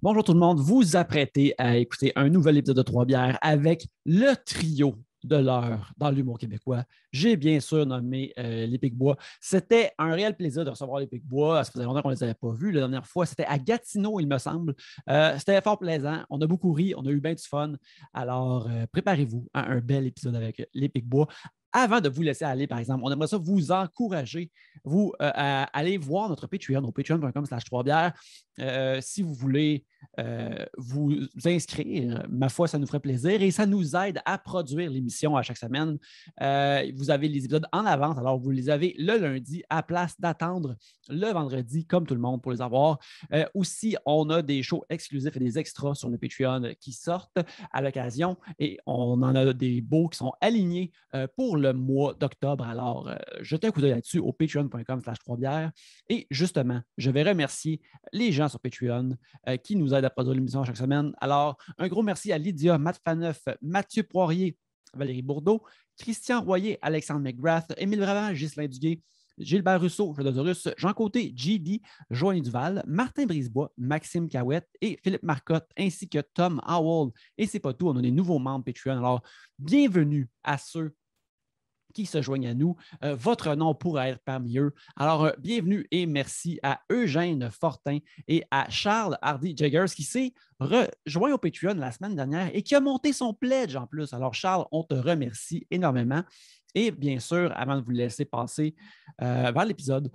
Bonjour tout le monde, vous vous apprêtez à écouter un nouvel épisode de Trois Bières avec le trio de l'heure dans l'humour québécois. J'ai bien sûr nommé les Picbois. C'était un réel plaisir de recevoir les Picbois. Ça faisait longtemps qu'on ne les avait pas vus. La dernière fois, c'était à Gatineau, il me semble. C'était fort plaisant. On a beaucoup ri, on a eu bien du fun. Alors, préparez-vous à un bel épisode avec les Picbois. Avant de vous laisser aller, par exemple, on aimerait ça vous encourager, à aller voir notre Patreon au patreon.com/3bières. Si vous voulez vous inscrire, ma foi, ça nous ferait plaisir et ça nous aide à produire l'émission à chaque semaine. Vous avez les épisodes en avance, alors vous les avez le lundi à place d'attendre le vendredi, comme tout le monde, pour les avoir. Aussi, on a des shows exclusifs et des extras sur le Patreon qui sortent à l'occasion et on en a des beaux qui sont alignés pour le mois d'octobre. Alors, jetez un coup d'œil là-dessus au patreon.com/3bières. Et justement, je vais remercier les gens sur Patreon qui nous aident à produire l'émission chaque semaine. Alors, un gros merci à Lydia, Matt Faneuf, Mathieu Poirier, Valérie Bourdeau, Christian Royer, Alexandre McGrath, Émile Bravant, Ghislain Duguay, Gilbert Rousseau, Jodorus, Jean Côté, JD, Joanie Duval, Martin Brisebois, Maxime Cahouette et Philippe Marcotte, ainsi que Tom Howell. Et c'est pas tout, on a des nouveaux membres Patreon. Alors, bienvenue à ceux qui se joignent à nous. Votre nom pourrait être parmi eux. Alors, bienvenue et merci à Eugène Fortin et à Charles Hardy-Jaggers qui s'est rejoint au Patreon la semaine dernière et qui a monté son pledge en plus. Alors, Charles, on te remercie énormément. Et bien sûr, avant de vous laisser passer vers l'épisode,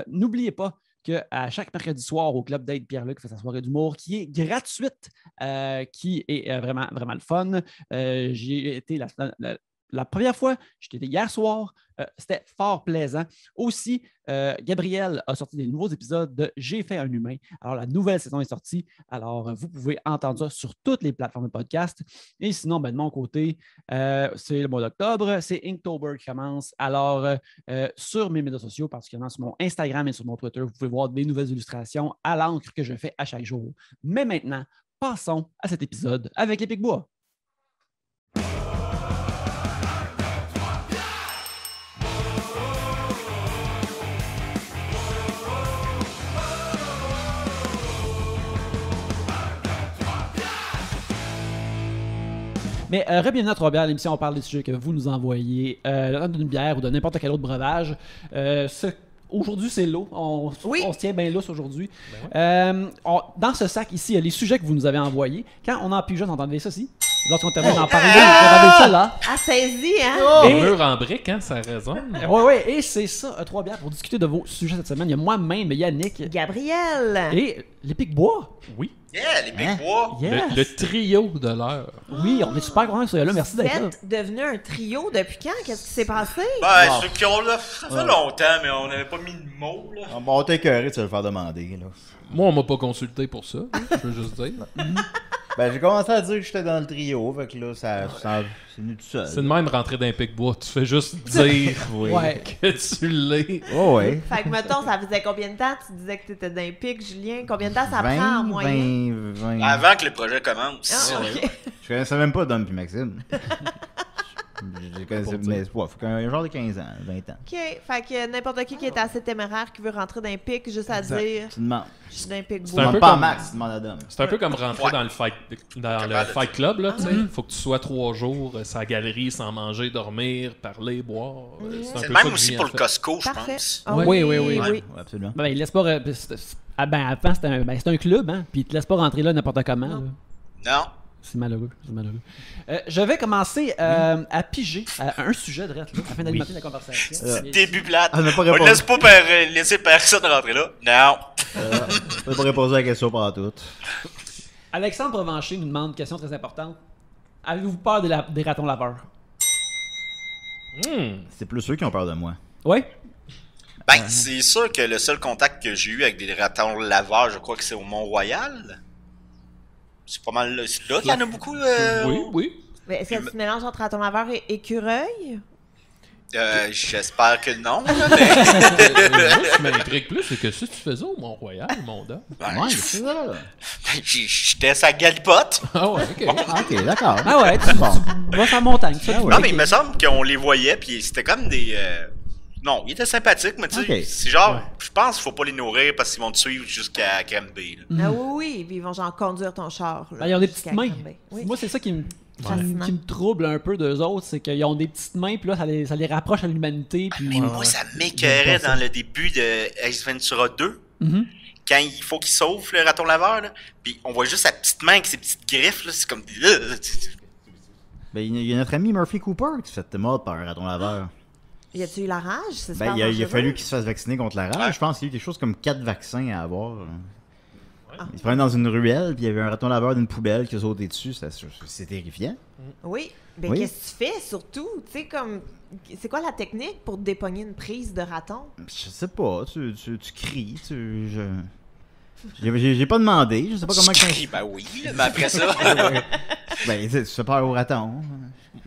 n'oubliez pas qu'à chaque mercredi soir au Club d'Aide Pierre-Luc fait sa soirée d'humour qui est gratuite, qui est vraiment, vraiment le fun. J'y ai été la première fois, j'étais hier soir, c'était fort plaisant. Aussi, Gabriel a sorti des nouveaux épisodes de J'ai fait un humain. Alors, la nouvelle saison est sortie. Alors, vous pouvez entendre ça sur toutes les plateformes de podcast. Et sinon, de mon côté, c'est le mois d'octobre, c'est Inktober qui commence. Alors, sur mes médias sociaux, particulièrement sur mon Instagram et sur mon Twitter, vous pouvez voir des nouvelles illustrations à l'encre que je fais à chaque jour. Mais maintenant, passons à cet épisode avec les Picbois. Mais bienvenue à Trois Bières, l'émission où on parle des sujets que vous nous envoyez, d'une bière ou de n'importe quel autre breuvage. Aujourd'hui, c'est l'eau. On se tient bien lousse aujourd'hui. Ben ouais. Dans ce sac ici, il y a les sujets que vous nous avez envoyés. Quand on en pigeonne, entendez ça aussi? Lorsqu'on termine d'en parler, regardez ça là. Ah, saisi, hein? Oh! Et... mur en briques, hein, ça a raison. Oui, et c'est ça, Trois Bières, pour discuter de vos sujets cette semaine. Il y a moi-même, Yannick. Gabriel. Et les Picbois. Oui. Yeah, les Picbois! Yes. Le trio de l'heure. Oui, on est super contents que soyez là. Merci d'être là. Vous êtes devenu un trio depuis quand? Qu'est-ce qui s'est passé? Ben, ceux qui ont là, ça fait longtemps, mais on n'avait pas mis de mots, là. Bon, on t'a écœuré de se le faire demander, là. Moi, on m'a pas consulté pour ça, je veux juste dire. Ben, j'ai commencé à dire que j'étais dans le trio, fait que là, c'est venu tout seul. C'est de même rentrer dans un Picbois, tu fais juste dire que tu l'es. Oh, ouais. Fait que, mettons, ça faisait combien de temps? Tu disais que t'étais d'un pic, Julien. Combien de temps ça prend en moyenne? 20. Avant que le projet commence. Ah, ok. Je connaissais même pas Dom puis Maxime. Je connaissais, mais faut qu'un genre de 15 ans, 20 ans. OK. Fait que n'importe qui est assez téméraire qui veut rentrer d'un pic, juste à dire Tu demandes. je suis d'un pic C'est Tu un bois. peu demandes pas à comme- Max, tu demandes à Dom. C'est un peu comme rentrer dans le fight club, là, tu sais. Faut que tu sois 3 jours sur la galerie sans manger, dormir, parler, boire. C'est un le peu même ça que aussi Julien pour le fait. Costco, je Parfait. pense. Ah Oui. Ouais, absolument. Ben, il laisse pas. Avant, c'était un club, hein? Puis il te laisse pas rentrer là n'importe comment. Là. Non. C'est malheureux. Je vais commencer à piger un sujet de reste, là, afin d'alimenter la conversation. Début plate. On n'a pas On ne répondu. laisse pas laisser personne rentrer là. Non. On n'a pas répondu à la question pendant tout. Alexandre Provencher nous demande une question très importante. Avez-vous peur des ratons laveurs? C'est plus ceux qui ont peur de moi. Oui? Ben, c'est sûr que le seul contact que j'ai eu avec des ratons laveurs, je crois que c'est au Mont-Royal. C'est pas mal là. C'est là qu'il y en a beaucoup. Oui. Mais est-ce que tu mélanges entre raton laveur et écureuil? J'espère que non. Moi, ce qui m'intrigue plus, c'est que si tu faisais au Mont-Royal, mon dame. Ouais, c'est ça. J'étais sa galipote. Ah ouais, ok. Ok, d'accord. Ah ouais, tu vas faire montagne. Ça, Ah ouais. Non, mais il me semble qu'on les voyait, puis c'était comme des Non, il était sympathique, mais tu sais, c'est genre, je pense qu'il faut pas les nourrir parce qu'ils vont te suivre jusqu'à Granby. Ah oui, puis ils vont genre conduire ton char. Là, ils ont des petites mains. Oui. Moi, c'est ça qui me trouble un peu d'eux autres, c'est qu'ils ont des petites mains, puis là, ça les rapproche à l'humanité. Puis, mais moi, ça m'écœurait dans le début de Ace Ventura 2. Quand il faut qu'il sauve le raton laveur, là, puis on voit juste sa petite main avec ses petites griffes, là, c'est comme... Ben, il y a notre ami Murphy Cooper qui se fait mordre par un raton laveur. Y a-tu eu la rage? Ben, il a fallu qu'il se fasse vacciner contre la rage. Je pense qu'il y a eu quelque chose comme 4 vaccins à avoir. Il se prenait dans une ruelle, puis il y avait un raton laveur d'une poubelle qui a sauté dessus. C'est terrifiant. Oui. Ben, qu'est-ce que tu fais, surtout? Tu sais, comme... C'est quoi la technique pour dépogner une prise de raton? Je sais pas. Tu cries. J'ai pas demandé. Je sais pas comment... Tu cries, ben oui, mais après ça... Ben, tu fais peur au raton.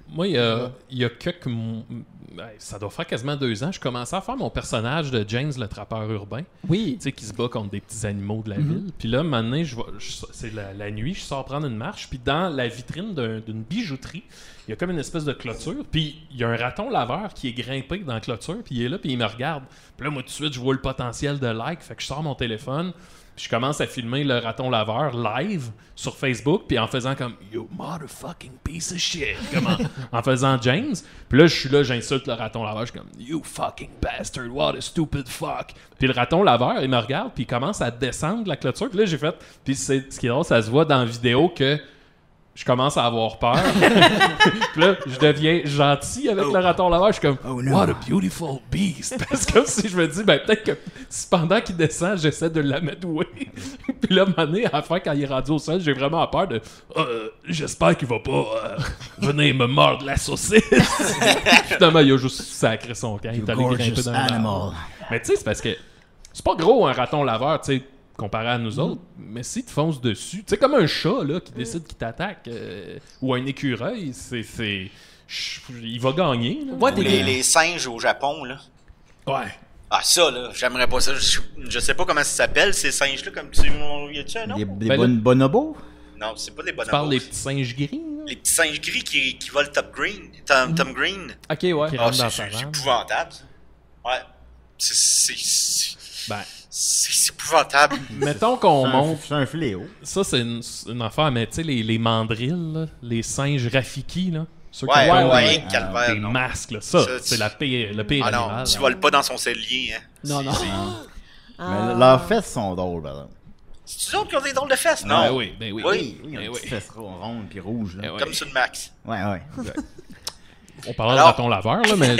Moi, il y a quelques... Ça doit faire quasiment 2 ans. Je commençais à faire mon personnage de James, le trappeur urbain. Oui. Tu sais, qui se bat contre des petits animaux de la ville. Puis là, maintenant, c'est la nuit, je sors prendre une marche. Puis dans la vitrine d'une bijouterie, il y a comme une espèce de clôture. Puis il y a un raton laveur qui est grimpé dans la clôture. Puis il est là, puis il me regarde. Puis là, moi, tout de suite, je vois le potentiel de like. Fait que je sors mon téléphone. Puis je commence à filmer le raton laveur live sur Facebook, puis en faisant comme « You motherfucking piece of shit », comme en faisant James. Puis là, je suis là, j'insulte le raton laveur, je suis comme « You fucking bastard, what a stupid fuck ». Puis le raton laveur, il me regarde, puis il commence à descendre la clôture. Puis là, j'ai fait... Puis ce qui est drôle, ça se voit dans la vidéo que je commence à avoir peur. Puis là, je deviens gentil avec le raton laveur. Je suis comme, what a beautiful beast. Parce que si je me dis, ben peut-être que pendant qu'il descend, j'essaie de l'amadouer. Puis là, à un moment donné, à la fin, quand il est rendu au sol, j'ai vraiment peur de, j'espère qu'il va pas venir me mordre la saucisse. Finalement, il a juste sacré son camp. Il est allé grimper dans l'arbre. Mais tu sais, c'est parce que c'est pas gros un raton laveur, tu sais, comparé à nous autres, mais s'il te fonce dessus, tu sais, comme un chat là, qui décide qu'il t'attaque, ou un écureuil, il va gagner. Là. Ouais, les singes au Japon, là. Ouais. Ah, ça, là, j'aimerais pas ça. Je sais pas comment ça s'appelle, ces singes-là, comme tu... Y a-tu un nom? Des bonobos? Non, c'est pas des bonobos. Tu parles des petits singes gris? Là? Les petits singes gris qui volent Tom Green. Tom Green. Ok, ouais. C'est épouvantable. Ouais. C'est épouvantable. Mettons qu'on monte... C'est un fléau. Ça, c'est une affaire, mais tu sais, les mandrilles, là, les singes Rafiki, là. Ceux qui calvaire, des masques, là. Ça c'est le pire non, animal. tu voles pas dans son cellier, hein. Non. Mais leurs fesses sont drôles, par exemple. C'est-tu autres qui ont des drôles de fesses? Non. Ben oui. Oui, ils ont des petites fesses rondes puis rouges, là. Comme sur le Max. Ouais. On parlait de raton laveur, là, mais...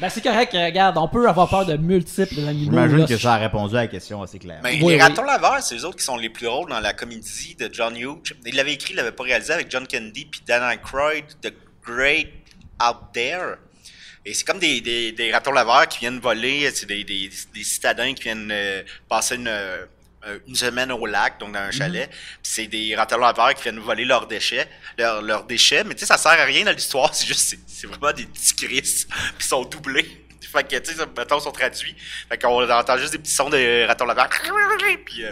Ben, c'est correct, regarde, on peut avoir peur de multiples animaux. J'imagine que ça a répondu à la question assez claire. Mais les ratons laveurs, c'est eux autres qui sont les plus drôles dans la comédie de John Hughes. Il l'avait écrit, il l'avait pas réalisé avec John Candy puis Dan Aykroyd, The Great Out There. Et c'est comme des ratons laveurs qui viennent voler, c'est des citadins qui viennent passer une semaine au lac, donc dans un chalet. Puis c'est des ratons laveurs qui viennent voler leurs déchets, leurs déchets. Mais tu sais, ça sert à rien dans l'histoire, c'est juste, c'est vraiment des petits cris, puis ils sont doublés. Fait que, tu sais, mettons, sont traduits. Fait qu'on entend juste des petits sons de ratons laveurs. Puis,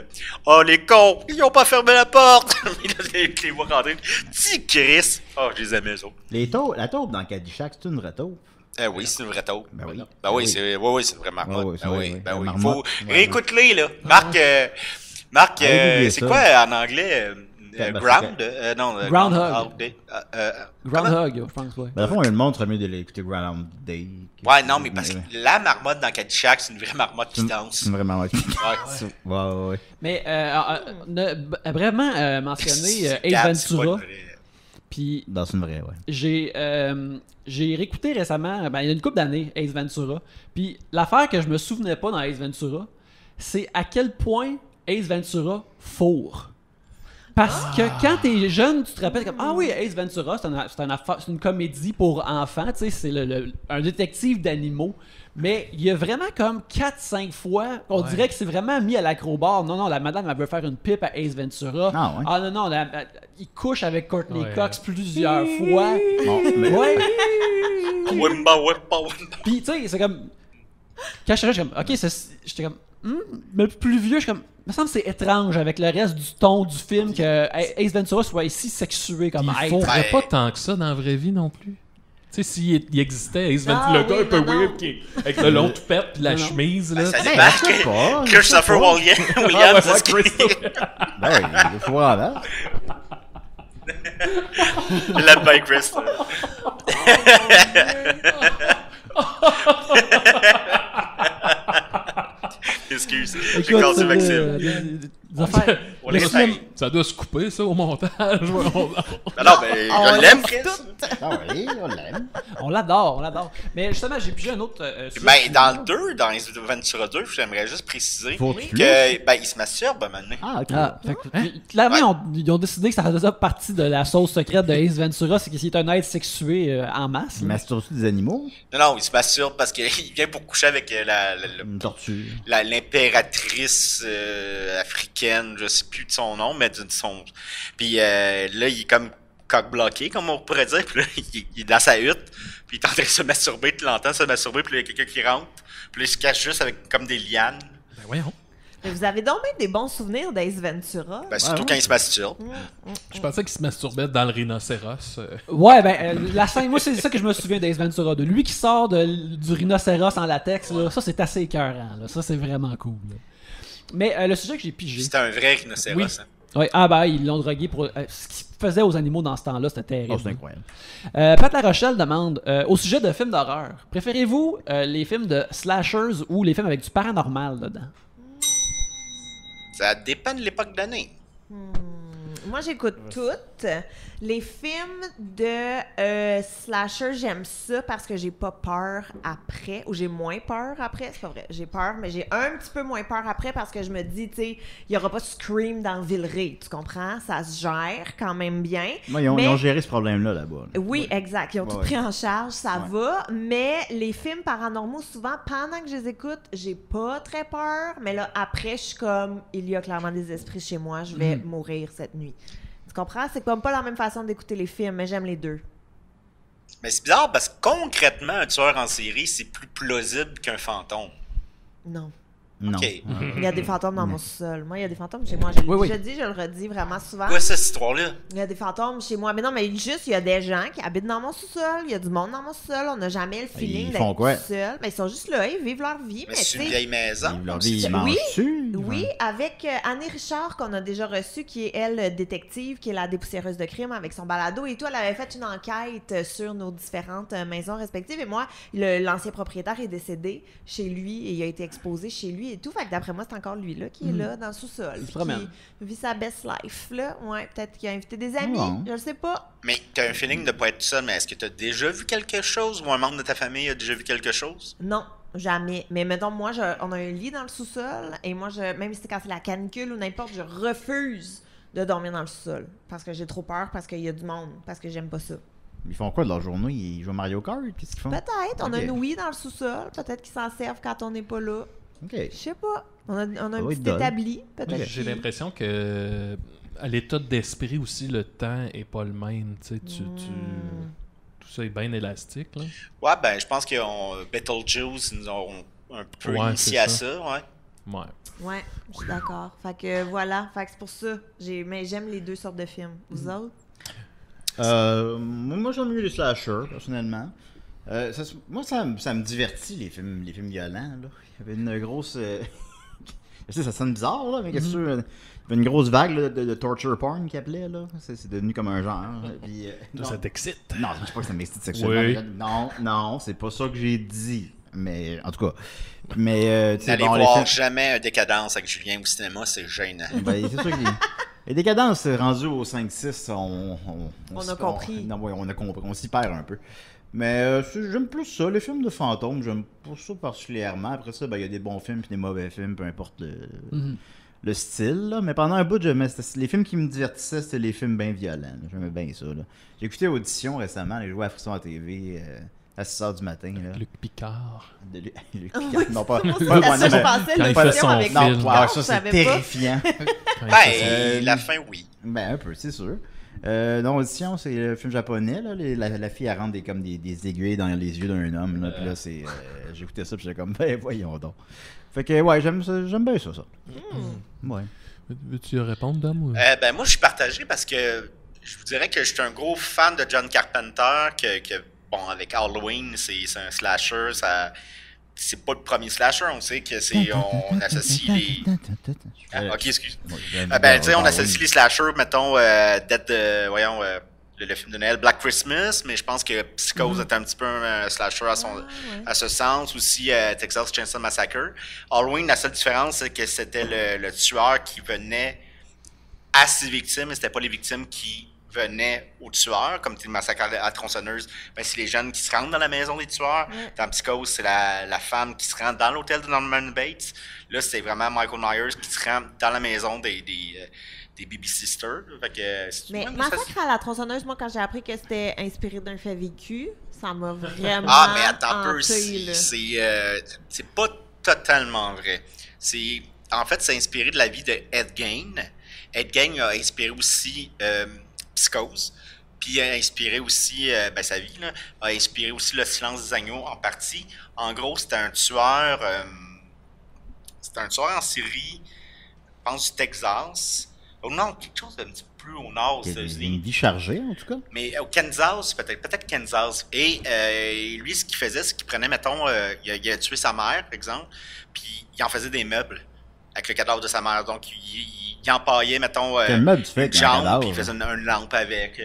oh, les cons, ils ont pas fermé la porte. Puis là, les voix rentrer. Petits cris. Oh, je les aimais, eux autres. La taupe dans Caddyshack, c'est une vraie taupe. Oui, c'est une vraie taupe. Ben oui. C'est une vraie marmotte. Oui. Faut réécoute-les, là. Marc, c'est quoi en anglais? Groundhog. Groundhog, je pense, ouais. Ben, à fond, le monde serait mieux de l'écouter Groundhog Day. Ouais, non, mais parce que la marmotte dans Caddyshack, c'est une vraie marmotte qui danse. C'est une vraie marmotte qui danse. Ouais. Mais, vraiment mentionné Ace Ventura. Puis, c'est une vraie, ouais. J'ai réécouté récemment, il y a une couple d'années, Ace Ventura. Puis l'affaire que je me souvenais pas dans Ace Ventura, c'est à quel point Ace Ventura fourre. Parce que quand t'es jeune, tu te rappelles comme ah oui, Ace Ventura, c'est une comédie pour enfants, tu sais, c'est un détective d'animaux. Mais il y a vraiment comme 4-5 fois, on dirait que c'est vraiment mis à l'acrobat. Non, la madame, elle veut faire une pipe à Ace Ventura. Ah non, il couche avec Courtney Cox plusieurs fois. Puis, tu sais, c'est comme... Quand je suis comme, OK, j'étais comme... Mais plus vieux, je suis comme... Il me semble que c'est étrange avec le reste du ton du film que Ace Ventura soit ici sexué comme il faudrait pas tant que ça dans la vraie vie non plus. Tu sais, s'il existait, Ace Ventura, le gars un peu weird avec le long toupette puis la chemise, là. Ça débarque. pas. Christopher Williams. Ben, il faut voir avant. Led by Chris. Excuse, j'ai cassé Maxime. On les Ça doit se couper, ça, au montage. Non, mais on l'aime, Chris. Ah oui, on l'aime. On l'adore. Mais justement, j'ai pigé un autre. Ben, dans le 2, dans Ace Ventura 2, j'aimerais juste préciser il se masturbe maintenant. Ah, ok. Fait que, clairement, ils ont décidé que ça faisait partie de la sauce secrète de Ace Ventura, c'est qu'il est un être sexué en masse. Il masturbe-tu des animaux? Non, il se masturbe parce qu'il vient pour coucher avec Une tortue. l'impératrice africaine, je sais plus de son nom, mais de son... Puis là, il est comme cock-bloqué, comme on pourrait dire. Puis là, il est dans sa hutte, puis il est en train de se masturber, tu l'entends se masturber, puis là, il y a quelqu'un qui rentre, puis là, il se cache juste avec comme des lianes. Ben voyons. Mais vous avez donc même des bons souvenirs d'Ace Ventura. Ben, surtout quand il se masturbe. Je pensais qu'il se masturbait dans le rhinocéros. Ouais, la scène, moi, c'est ça que je me souviens d'Ace Ventura 2. Lui qui sort du rhinocéros en latex, là, ça, c'est assez écœurant. Là. Ça, c'est vraiment cool. Là. Mais le sujet que j'ai pigé... C'était un vrai rhinocéros. Oui. Hein. Oui, ils l'ont drogué pour... ce qu'ils faisaient aux animaux dans ce temps-là, c'était terrible. Oh, c'est incroyable. Pat La Rochelle demande, au sujet de films d'horreur, préférez-vous les films de slashers ou les films avec du paranormal dedans? Ça dépend de l'époque de l'année. Moi, j'écoute toutes. Les films de slasher, j'aime ça parce que j'ai pas peur après, ou j'ai moins peur après. C'est pas vrai, j'ai peur, mais j'ai un petit peu moins peur après parce que je me dis, tu sais, il y aura pas de Scream dans Villeray, tu comprends? Ça se gère quand même bien. Moi, ils ont géré ce problème-là, là-bas. Là. Oui, exact. Ils ont tout pris en charge, ça va. Mais les films paranormaux, souvent, pendant que je les écoute, j'ai pas très peur. Mais là, après, je suis comme, il y a clairement des esprits chez moi, je vais mourir cette nuit. Tu comprends? C'est comme pas la même façon d'écouter les films, mais j'aime les deux. Mais c'est bizarre parce que concrètement, un tueur en série, c'est plus plausible qu'un fantôme. Non. Non. OK. Il y a des fantômes dans mon sous-sol. Moi, il y a des fantômes chez moi. Je l'ai déjà dit, je le redis vraiment souvent. Quoi, cette histoire-là? Il y a des fantômes chez moi. Mais non, mais juste, il y a des gens qui habitent dans mon sous-sol. Il y a du monde dans mon sous-sol. On n'a jamais le feeling d'être tout seul. Mais ils sont juste là, ils vivent leur vie. Mais c'est une vieille maison. Ils vivent leur vie, ils mangent dessus. Oui, avec Annie Richard, qu'on a déjà reçue, qui est, elle, détective, qui est la dépoussiéreuse de crime avec son balado et tout. Elle avait fait une enquête sur nos différentes maisons respectives. Et moi, l'ancien propriétaire est décédé chez lui et il a été exposé chez lui et tout. Fait que d'après moi, c'est encore lui là qui est là dans le sous-sol. Qui vit sa best life là. Ouais, peut-être qu'il a invité des amis, je le sais pas. Mais t'as un feeling de pas être seul, mais est-ce que t'as déjà vu quelque chose ou un membre de ta famille a déjà vu quelque chose? Non, jamais. Mais mettons, moi, on a un lit dans le sous-sol et moi, même si c'est quand c'est la canicule ou n'importe, je refuse de dormir dans le sous-sol parce que j'ai trop peur, parce qu'il y a du monde, parce que j'aime pas ça. Ils font quoi de leur journée? Ils jouent à Mario Kart? Qu'est-ce qu'ils font? Peut-être. On a une Wii dans le sous-sol. Peut-être qu'ils s'en servent quand on n'est pas là. OK. Je sais pas. On a un petit établi. Peut-être. J'ai l'impression que à l'état d'esprit aussi, le temps est pas le même. Tu sais, tout ça est bien élastique. Là. Ouais, ben, je pense que Beetlejuice nous ont un peu initié à ça. Ouais, je suis d'accord. Fait que voilà. Fait que c'est pour ça. Mais j'aime les deux sortes de films. Vous autres? Moi, j'aime mieux les slashers, personnellement. Moi, ça me divertit, les films violents. Là. Il y avait une grosse... Je sais, ça sonne bizarre, là, mais qu'est-ce que il y avait une grosse vague là, de torture porn qui appelait. Là. C'est devenu comme un genre. Puis, ça t'excite? Non, je ne dis pas que ça m'excite sexuellement. Oui. Non, c'est pas ça que j'ai dit. Mais, en tout cas... Mais, n'allez voir jamais un Décadence avec Julien au cinéma, c'est gênant. Ben, c'est sûr qu'il... Et Décadence, rendu au 5-6, on a compris. On a compris, on s'y perd un peu. Mais j'aime plus ça, les films de fantômes, j'aime pas ça particulièrement. Après ça, il y a des bons films et des mauvais films, peu importe le style. Là. Mais pendant un bout, les films qui me divertissaient, c'était les films bien violents. J'aimais bien ça. Là. J'ai écouté Audition récemment, j'ai joué à Frisson à TV à 6h du matin. Là. Luc Picard. Luc Picard. Non, pas je pensais quand il fait son film. Ça, c'est terrifiant. La fin, oui. Ben, un peu, c'est sûr. Non, Audition, c'est le film japonais. Là. La fille, elle rentre comme des aiguilles dans les yeux d'un homme. Là, puis là, j'ai écouté ça, puis j'étais comme, ben voyons donc. Fait que, ouais, j'aime bien ça. Ouais. Veux-tu répondre, Dom? Ben, moi, je suis partagé parce que je vous dirais que je suis un gros fan de John Carpenter, que bon, avec Halloween, c'est un slasher, c'est pas le premier slasher, on sait que on associe les... Ah, ok, excuse. Ben, tu sais, on associe les slashers, mettons, le film de Noël, Black Christmas, mais je pense que Psychose est un petit peu un slasher à ce sens, aussi Texas Chainsaw Massacre. Halloween, la seule différence, c'est que c'était le tueur qui venait à ses victimes, et c'était pas les victimes qui venaient au tueur, comme le massacre à la tronçonneuse, ben c'est les jeunes qui se rendent dans la maison des tueurs. Dans Psychose, c'est la femme qui se rend dans l'hôtel de Norman Bates. Là, c'est vraiment Michael Myers qui se rend dans la maison des baby sisters. Fait que, mais Massacre à la tronçonneuse, moi, quand j'ai appris que c'était inspiré d'un fait vécu, ça m'a vraiment Ah, mais attends un peu, hanté, c'est pas totalement vrai. En fait, c'est inspiré de la vie de Ed Gein. Ed Gein a inspiré aussi Psychose, puis a inspiré aussi sa vie, là, a inspiré aussi Le Silence des agneaux en partie. En gros, c'était un tueur en série, je pense du Texas. Oh non, quelque chose d'un petit peu plus au nord aux États-Unis. Une vie chargée, en tout cas. Mais au Kansas, peut-être Kansas. Et lui, ce qu'il faisait, c'est qu'il prenait, mettons, il a tué sa mère, par exemple, puis il en faisait des meubles avec le cadavre de sa mère. Donc, il empaillait, mettons, quel meuble tu fais avec une un jambe, cadavre? puis il faisait une lampe avec.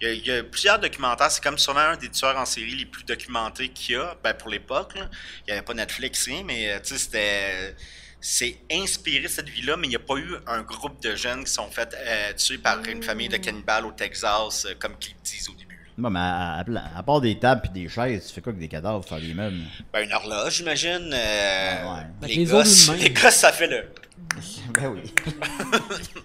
Il y a plusieurs documentaires. C'est comme sûrement un des tueurs en série les plus documentés qu'il y a, pour l'époque. Là. Il n'y avait pas Netflix, mais tu sais, c'est inspiré de cette vie-là, mais il n'y a pas eu un groupe de jeunes qui sont fait tuer par une famille de cannibales au Texas, comme qu'ils disent au début. Bon, mais à part des tables et des chaises, tu fais quoi avec des cadavres pour faire des meubles? Ben, une horloge, j'imagine. Ouais. Les gosses, ça fait le... Ben oui.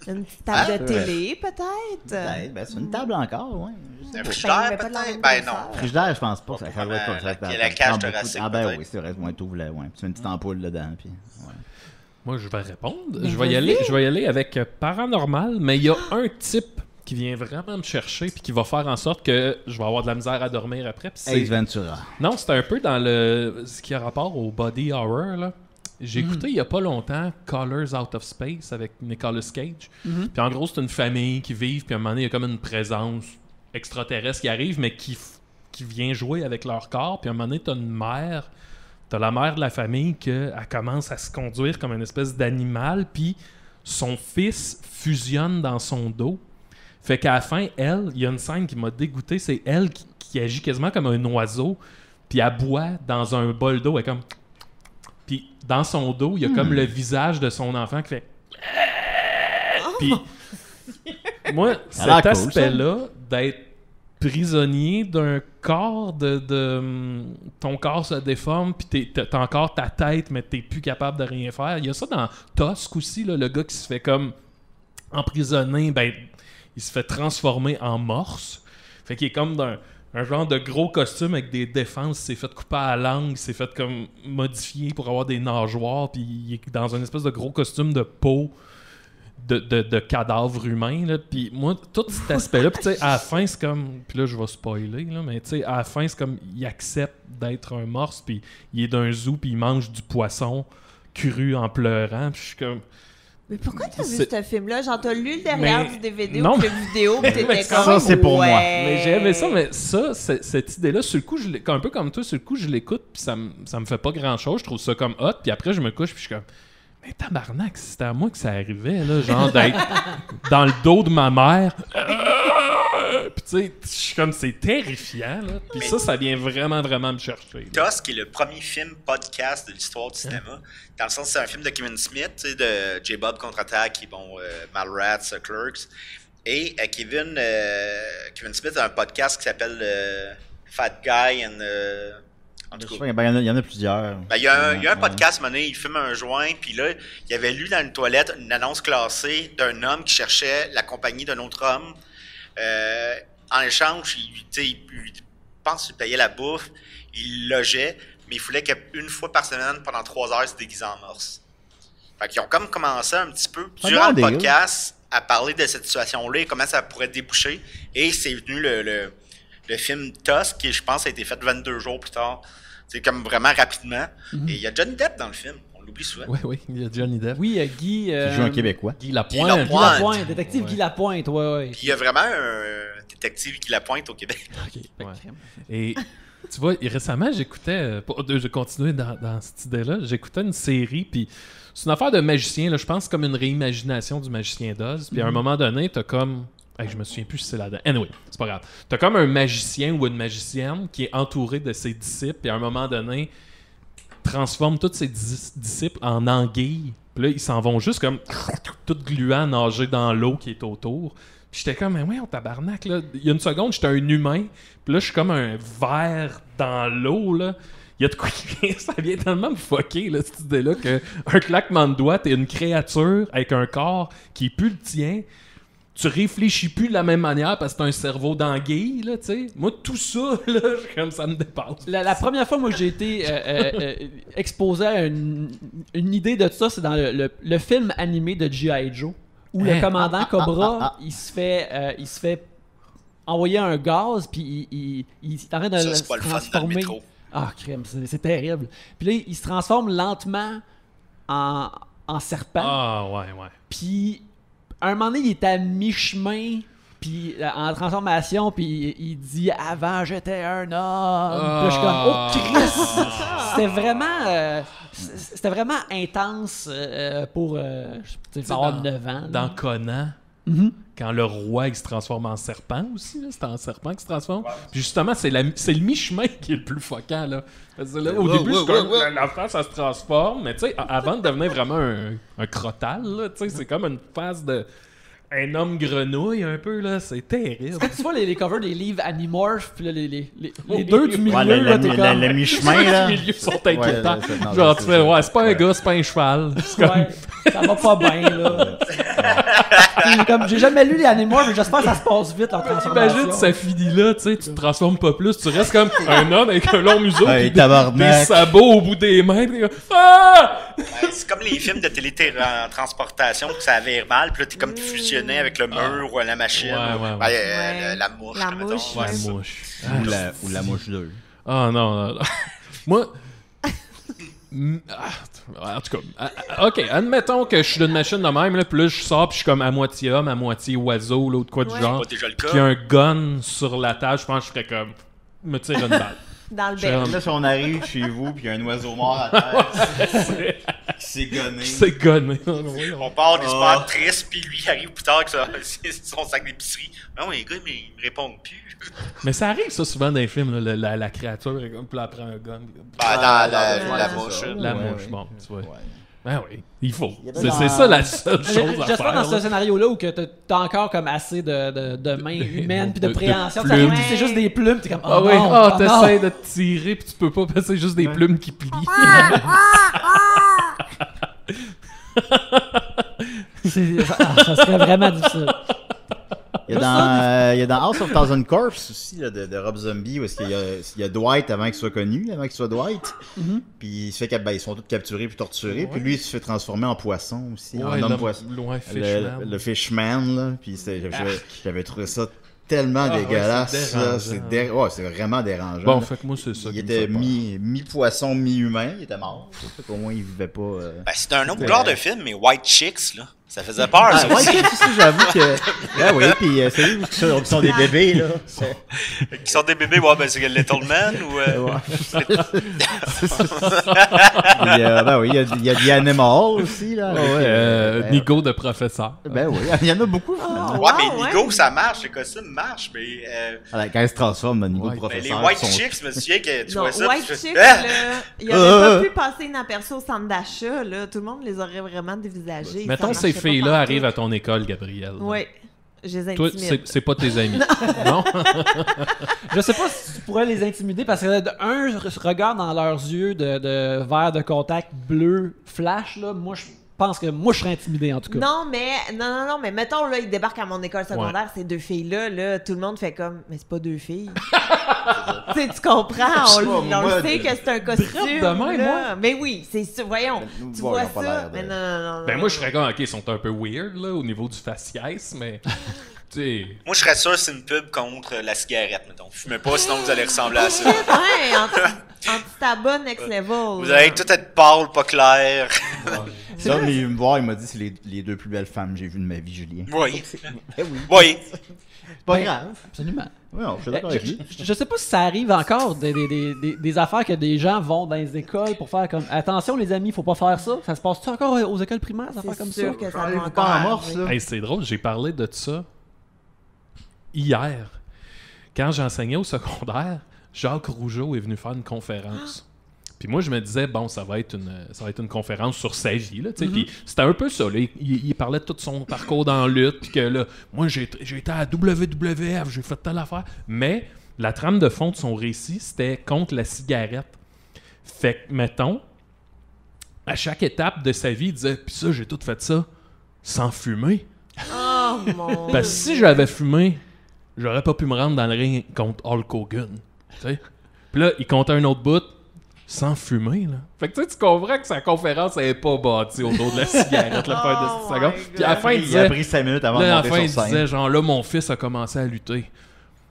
Une petite table de télé, peut-être? Ben, c'est une table encore, ouais. Un frigidaire, mais pas de la peut-être? même Ben, non. grosseur. Frigidaire, je pense pas. Ça doit être comme ça. Il y a la cage thoracique, Ah, ben peut-être. oui, c'est vrai. Ouais, t'ouvres là, ouais. Tu mets une petite ampoule dedans, puis... Ouais. Moi, je vais répondre. Ben, Je vais y aller avec paranormal, mais il y a un type qui vient vraiment me chercher puis qui va faire en sorte que je vais avoir de la misère à dormir après. Puis Ace Ventura. Non, c'est un peu dans ce qui a rapport au body horror, là. J'ai écouté il y a pas longtemps Colors Out of Space avec Nicolas Cage. Puis en gros, c'est une famille qui vit, puis à un moment donné, il y a comme une présence extraterrestre qui arrive, mais qui vient jouer avec leur corps. Puis à un moment donné, t'as la mère de la famille elle commence à se conduire comme une espèce d'animal, puis son fils fusionne dans son dos. Fait qu'à la fin, il y a une scène qui m'a dégoûté, c'est elle qui agit quasiment comme un oiseau, puis elle boit dans un bol d'eau, elle est comme... Puis dans son dos, il y a comme le visage de son enfant qui fait... Puis moi, cet cool, aspect-là, d'être prisonnier d'un corps, ton corps se déforme, puis t'as encore ta tête, mais t'es plus capable de rien faire. Il y a ça dans Tusk aussi, là, le gars qui se fait comme emprisonné, il se fait transformer en morse. Fait qu'il est comme un genre de gros costume avec des défenses, il s'est fait couper à la langue, il s'est fait comme modifier pour avoir des nageoires, puis il est dans une espèce de gros costume de peau de cadavre humain, là. Puis moi, tout cet aspect-là, puis tu sais, à la fin, c'est comme... Puis là, je vais spoiler, là, mais tu sais, à la fin, c'est comme... Il accepte d'être un morse, puis il est d'un zoo, puis il mange du poisson cru en pleurant, puis je suis comme... Mais pourquoi t'as vu ce film-là? Genre, t'as lu le derrière du DVD non, ou le vidéo, pis t'étais comme... Ça, c'est pour moi. Mais j'ai aimé ça, mais ça, cette idée-là, sur le coup, un peu comme toi, sur le coup, je l'écoute, puis ça me fait pas grand-chose, je trouve ça comme hot, puis après, je me couche, puis je suis comme... Mais tabarnak, c'était à moi que ça arrivait, là, genre d'être dans le dos de ma mère. Puis tu sais, je suis comme, c'est terrifiant, là. Puis ça vient vraiment, vraiment me chercher. Tusk est le premier film podcast de l'histoire du cinéma. Dans le sens, c'est un film de Kevin Smith, tu sais, de J-Bob Contre-Attaque, et bon, Mallrats, Clerks. Et Kevin Smith a un podcast qui s'appelle Fat Guy and... en tout cas, Il y en a plusieurs. il y a un podcast, il fume un joint, puis là, il avait lu dans une toilette une annonce classée d'un homme qui cherchait la compagnie d'un autre homme. En échange, il pense qu'il payait la bouffe, il logeait, mais il voulait qu'une fois par semaine, pendant 3 heures, il se déguisait en morse. Fait qu'ils ont comme commencé un petit peu, durant le podcast, à parler de cette situation-là et comment ça pourrait déboucher. Et c'est venu le film Tusk, qui, je pense, a été fait 22 jours plus tard. C'est comme vraiment rapidement. Et il y a Johnny Depp dans le film. On l'oublie souvent. Oui, il y a Johnny Depp. Oui, Guy... Qui joue un Québécois. Guy Lapointe. Guy Lapointe, détective Guy Lapointe, ouais. Puis il y a vraiment un détective qui la pointe au Québec. OK. Ouais. Et tu vois, récemment, j'écoutais, je continuer dans cette idée-là, j'écoutais une série, puis c'est une affaire de magicien, là, je pense comme une réimagination du Magicien d'Oz, puis à un moment donné, t'as comme... Hey, je me souviens plus si c'est là-dedans. Anyway, c'est pas grave. T'as comme un magicien ou une magicienne qui est entouré de ses disciples, puis à un moment donné, transforme tous ses disciples en anguilles, puis là, ils s'en vont juste comme tout gluants nager dans l'eau qui est autour. Puis j'étais comme, mais ouais, on tabarnak, là. Il y a une seconde, j'étais un humain. Puis là, je suis comme un ver dans l'eau, là. Il y a de quoi ça vient tellement me fucker, là, cette idée-là, qu'un claquement de doigts, t'es une créature avec un corps qui est plus le tien. Tu réfléchis plus de la même manière parce que t'as un cerveau d'anguille, là, tu sais. Moi, tout ça, là, comme ça me dépasse. La première fois, moi, que j'ai été exposé à une idée de ça, c'est dans le film animé de G.I. Joe, où le commandant Cobra, il se fait envoyer un gaz, puis il est en train de Ça, se c'est pas le fun dans le transformer. métro. Ah, crème, c'est terrible. Puis là, il se transforme lentement en serpent. Ah, ouais. Puis, à un moment donné, il est à mi-chemin, puis en transformation, puis il dit « Avant, j'étais un homme ». Puis là, je suis comme « Oh, Christ! » C'était vraiment intense pour avoir 9 ans. Dans Conan, quand le roi il se transforme en serpent aussi, là, c'est en serpent qui se transforme. Puis justement, c'est le mi-chemin qui est le plus fuckant. Là. Parce que là, au début, c'est comme la face, ça se transforme, mais tu sais, avant de devenir vraiment un crottal, là, tu sais, c'est comme une face de... Un homme grenouille, un peu, là, c'est terrible. Tu vois les covers des livres Animorph, puis là, les deux du milieu, Ouais, là, t'es comme... le mi-chemin, là. Les milieux sont inquiétants. Ouais, Genre, tu fais, ouais, c'est pas un gars, c'est pas un cheval. C'est comme... Ouais, ça va pas bien, là. Comme, j'ai jamais lu les Animorph, mais j'espère que ça se passe vite, en transformation. Imagine, ça finit là, tu sais, tu te transformes pas plus, tu restes comme un homme avec un long museau, Hey, pis tabarnak. des sabots au bout des mains, pis t'es comme, ah! Ouais, c'est comme les films de télétransportation, que ça vire mal, puis là, t'es comme fusionné avec le mur ou la machine. Ouais. Ouais. La mouche. La mettons. mouche. Ouais, Ouais. mouche. Ou la mouche 2. Ah non. Moi... en tout cas, ok, admettons que je suis d'une machine de même, là, puis là, je sors, puis je suis comme à moitié homme, à moitié oiseau, là, ou de quoi du Ouais. genre. C'est pas déjà le cas. Puis il y a un gun sur la table, je pense que je ferais comme... me tire une balle. Dans le J'aime. bec. Là, si on arrive chez vous, puis il y a un oiseau mort à terre, qui s'est gonné. C'est gunné. On part des super tristes, puis lui, il arrive plus tard avec son sac d'épicerie. Non, les gars, mais ils me répondent plus. Mais ça arrive, ça, souvent dans les films, là, la créature, puis là, elle prend un gun. La mouche. La Ouais, mouche, ouais. bon, tu vois. Ouais. Ben oui, il faut. Il y C'est avait ça la seule chose à J'espère faire. dans ce là. scénario-là où que t'as encore comme assez de mains humaines puis de de préhension. plumes. Ça arrive, c'est juste des plumes, t'es comme oh Ah oui, non, ah, oh t'essaies non. de te tirer, puis tu peux pas, parce que c'est juste des plumes qui plient. Ça serait vraiment difficile. Il y a dans House of Thousand Corpse aussi, là, de Rob Zombie, où il y a Dwight avant qu'il soit connu, avant qu'il soit Dwight. Puis il se fait ils sont tous capturés puis torturés. Puis lui, il se fait transformer en poisson aussi, en homme poisson. Loin, Fishman. Le Fishman, là. Puis j'avais trouvé ça tellement dégueulasse. c'est Ouais, c'est vraiment dérangeant. Bon, là. fait que moi, c'est ça. Il qui me était fait peur. mi-poisson, mi-humain. Il était mort. Fait qu'au moins, il vivait pas. Ben, c'était un autre genre de film, mais White Chicks, là. Ça faisait peur, ça Ouais, aussi. j'avoue que. Ah oui, puis c'est eux qui sont des bébés, là. Qui sont des bébés, ouais, ben, c'est Little Man ou. Ouais. Ben oui, il y a The Animal aussi, là. avec, Nigo de professeur. Ben oui, il y en a beaucoup, finalement. Ouais, mais Wow, Nigo, ouais. ça marche, les costumes marchent, mais. Alors, quand il se transforme au niveau Ouais. de Ben, les professeur. White ils sont- Chicks, je me souviens que tu Non, vois ça. White puis tu Chicks, fais, Ah! là, il aurait pas pu passer inaperçu au centre d'achat, là. Tout le monde les aurait vraiment dévisagés. Mettons, Ça ces marchait pas filles-là pantoute. arrivent à ton école, Gabriel. Oui, je les Toi, intimide. c'est pas tes amis. Non? Je sais pas si tu pourrais les intimider parce que regard dans leurs yeux de verre de contact bleu flash, là, moi je pense que moi je serais intimidé en tout cas. Non, mais mettons, là, ils débarquent à mon école secondaire, ces deux filles-là, là, tout le monde fait comme, mais c'est pas deux filles. Tu sais, tu comprends, on Moi, le sait que c'est un costume. de même, là. moi. Mais oui, c'est ça, voyons, tu Ouais, vois ils ont pas ça. l'air de- Mais non. Ben moi, je serais comme, ok, ils sont un peu weird, là, au niveau du faciès, mais... Tu sais, Moi, je serais sûr que c'est une pub contre la cigarette, mettons. Fumez pas, sinon vous allez ressembler à ça. Ouais, anti-tabac next level. Vous allez tout être pâle, pas clair. Ça, mais il me voir, il m'a dit c'est les deux plus belles femmes que j'ai vues de ma vie, Julien. Oui. Eh oui. Oui. C'est pas Ben, grave. Absolument. Oui, non, je suis d'accord avec lui. Je sais pas si ça arrive encore des affaires que des gens vont dans les écoles pour faire comme attention les amis, faut pas faire ça. Ça se passe-tu encore aux écoles primaires, des affaires comme ça? C'est sûr que ça doit Parlez-vous encore pas en morse, arriver. là. hey, c'est drôle, j'ai parlé de ça hier. Quand j'enseignais au secondaire, Jacques Rougeau est venu faire une conférence. Puis moi, je me disais, bon, ça va être une conférence sur sa vie, là, tu sais. Puis c'était un peu ça, là. Il parlait de tout son parcours dans la lutte, puis que là, moi, j'ai été à WWF, j'ai fait telle affaire. Mais la trame de fond de son récit, c'était contre la cigarette. Fait que, mettons, à chaque étape de sa vie, il disait, puis ça, j'ai tout fait ça sans fumer. Oh mon Parce que si j'avais fumé, j'aurais pas pu me rendre dans le ring contre Hulk Hogan. Tu sais? Puis là, il comptait un autre bout sans fumer, là. Fait que tu sais, tu comprends que sa conférence elle est pas bâtie autour de la cigarette, la fin de 10 secondes. Puis à la fin, il Il a disait, pris 5 minutes avant de là, à la monter fin, il sur scène. disait, genre, là, mon fils a commencé à lutter.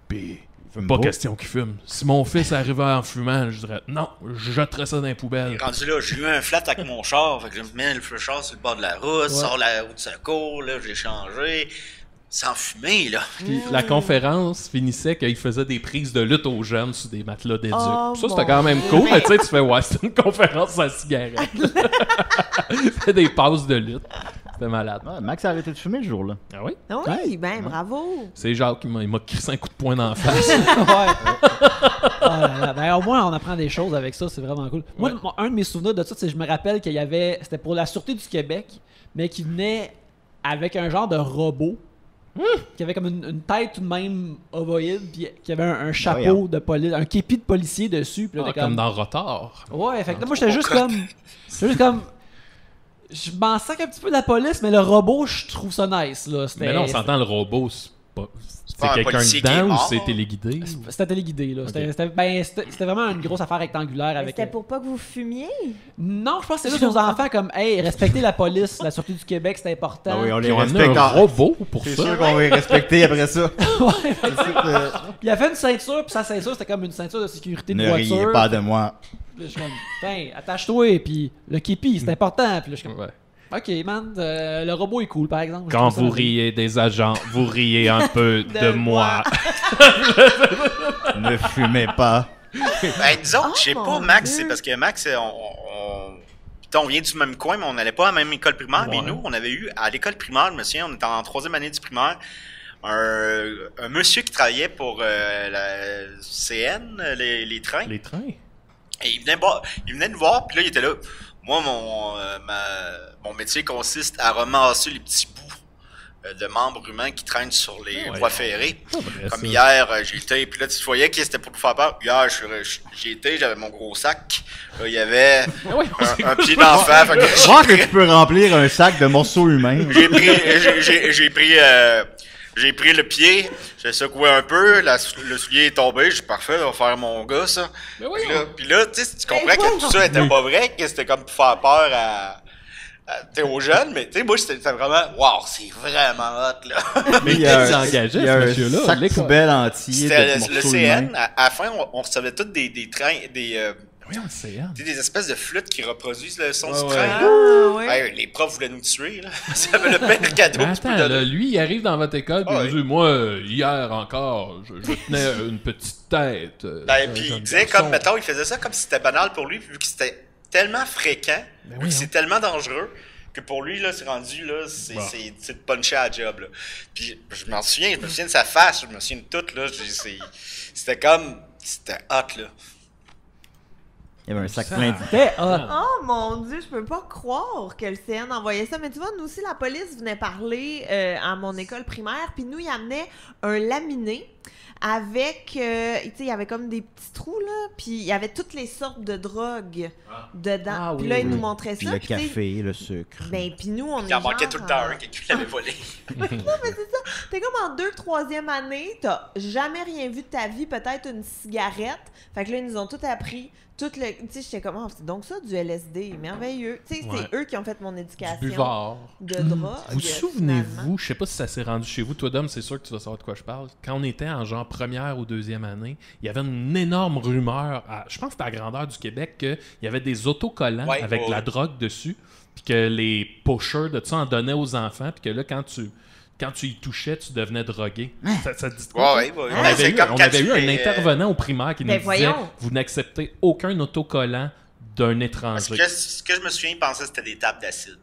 Puis, Fume pas question qu'il fume. Si mon fils arrivait en fumant, je dirais, non, je jetterais ça dans les poubelles. Rendu là, j'ai eu un flat avec mon char. Fait que je me mets le char sur le bord de la route, sors la route de secours, là, j'ai changé. Sans fumer, là. Puis la conférence finissait qu'il faisait des prises de lutte aux jeunes sur des matelas d'éduc. Oh, Ça, c'était mon quand même Dieu. cool, mais tu sais, tu fais, ouais, c'est une conférence à cigarette. Il fait des passes de lutte. C'était malade. Ouais, Max a arrêté de fumer ce jour-là. Ah oui? Oui, ben bravo. C'est Jacques qui m'a crissé un coup de poing dans la face. Ouais. Ah là là. Ben, au moins, on apprend des choses avec ça, c'est vraiment cool. Moi, un de mes souvenirs de ça, c'est que je me rappelle qu'il y avait. C'était pour la Sûreté du Québec, mais qui venait avec un genre de robot. Qui avait comme une tête tout de même ovoïde, puis qui avait un chapeau Voyons. de police, un képi de policier dessus. Puis là, Ah, t'es comme dans Rotar. Ouais, fait que là, moi, j'étais juste comme. Je m'en sac un petit peu de la police, mais le robot, je trouve ça nice, là. Mais là, on s'entend, le robot, c'est pas un quelqu'un policier qui est dedans ou mort. c'est téléguidé? C'était téléguidé, là. C'était vraiment une grosse affaire rectangulaire Mais avec. c'était pour pas que vous fumiez. Non, je pense que c'est juste aux enfants comme, hey, respectez la police, la Sûreté du Québec, c'est important. Ah oui, on Ils les ont amené respecte. un robot pour C'est ça. sûr qu'on va les respecter après ça. Ouais, fait que il avait une ceinture, puis sa ceinture, c'était comme une ceinture de sécurité de Ne riez voiture. pas de moi. Puis là, je suis comme, tiens, attache-toi, puis le képi, c'est important. Puis là, je suis comme, Ouais. ok, man, le robot est cool, par exemple. Quand Je trouve vous ça- riez des agents, vous riez un peu de moi. Ne fumez pas. Ben, disons, Oh, je sais pas, mon Max, Dieu. c'est parce que Max, on vient du même coin, mais on n'allait pas à la même école primaire. Ouais. Mais nous, on avait eu, à l'école primaire, je me souviens, on était en 3e année du primaire, un monsieur qui travaillait pour la CN, les trains. Les trains? Et il venait nous voir, puis là, il était là. Moi, mon métier consiste à ramasser les petits bouts de membres humains qui traînent sur les Ouais. voies ferrées. Pas vrai, Comme ça. hier, j'ai été, puis là, tu voyais que c'était pour nous faire peur. Hier, j'ai été, j'avais mon gros sac. Là, il y avait Ah oui, un pied d'enfant. Fait que Je crois que tu peux remplir un sac de morceaux humains. j'ai pris le pied, j'ai secoué un peu, le soulier est tombé, j'ai dit, parfait, ça va faire mon gars, ça. Mais oui, Puis là, tu sais, tu comprends Mais que tout ça était pas vrai, que c'était comme pour faire peur aux jeunes, mais tu sais, moi, c'était vraiment, wow, c'est vraiment hot, là. mais Il qui y a s'est un- engagé, il y ce a un monsieur-là? sac L'école. poubelle entier C'était de le morceaux CN, humains. à la fin, on recevait tous des trains, Oui, on le sait, hein. des espèces de flûtes qui reproduisent le son Ouais, du ouais. train, là. Ah, ouais. Hey, les profs voulaient nous tuer, là. Ça avait le pire cadeau Mais que tu peux attends, donner. là, lui, il arrive dans votre école, puis Ah il dit, moi, hier encore, je tenais une petite tête. Ben, puis il disait, comme, mettons, il faisait ça comme si c'était banal pour lui, vu que c'était tellement fréquent, Ben vu oui, que c'est tellement dangereux, que pour lui, là, c'est rendu, là, c'est de puncher à la job, là. Puis je me souviens de sa face, je me souviens de tout, là, c'était hot, là. Il y avait un sac plein de... C'était hot. Oh mon Dieu, je peux pas croire que le CN envoyait ça. Mais tu vois, nous aussi, la police venait parler à mon école primaire, puis nous, ils amenaient un laminé avec, tu sais, il y avait comme des petits trous, là, puis il y avait toutes les sortes de drogues dedans. Ah puis oui, là, ils oui. nous montraient Puis ça. le puis tu sais, café, le sucre. ben, puis nous, on est Il en manquait genre, tout le temps un, quelqu'un l'avait volé. Non, mais c'est ça. T'es comme en 2e, 3e année, t'as jamais rien vu de ta vie, peut-être une cigarette. Fait que là, ils nous ont tout appris. tout le... Tu sais, j'étais comme, donc ça, du LSD, merveilleux. Tu sais, c'est eux qui ont fait mon Du éducation buvard. de drogue. Vous finalement. souvenez-vous, je sais pas si ça s'est rendu chez vous, toi Dom, c'est sûr que tu vas savoir de quoi je parle. Quand on était en genre première ou deuxième année, il y avait une énorme rumeur, je pense que c'était à grandeur du Québec, qu'il y avait des autocollants avec de la drogue dessus, puis que les pushers de ça en donnaient aux enfants, puis que là, quand tu y touchais, tu devenais drogué. Ça te dit quoi? Ouais. On avait eu un intervenant intervenant au primaire qui nous disait voyons. vous n'acceptez aucun autocollant d'un étranger. Ce que je me souviens, il pensait que c'était des tables d'acide.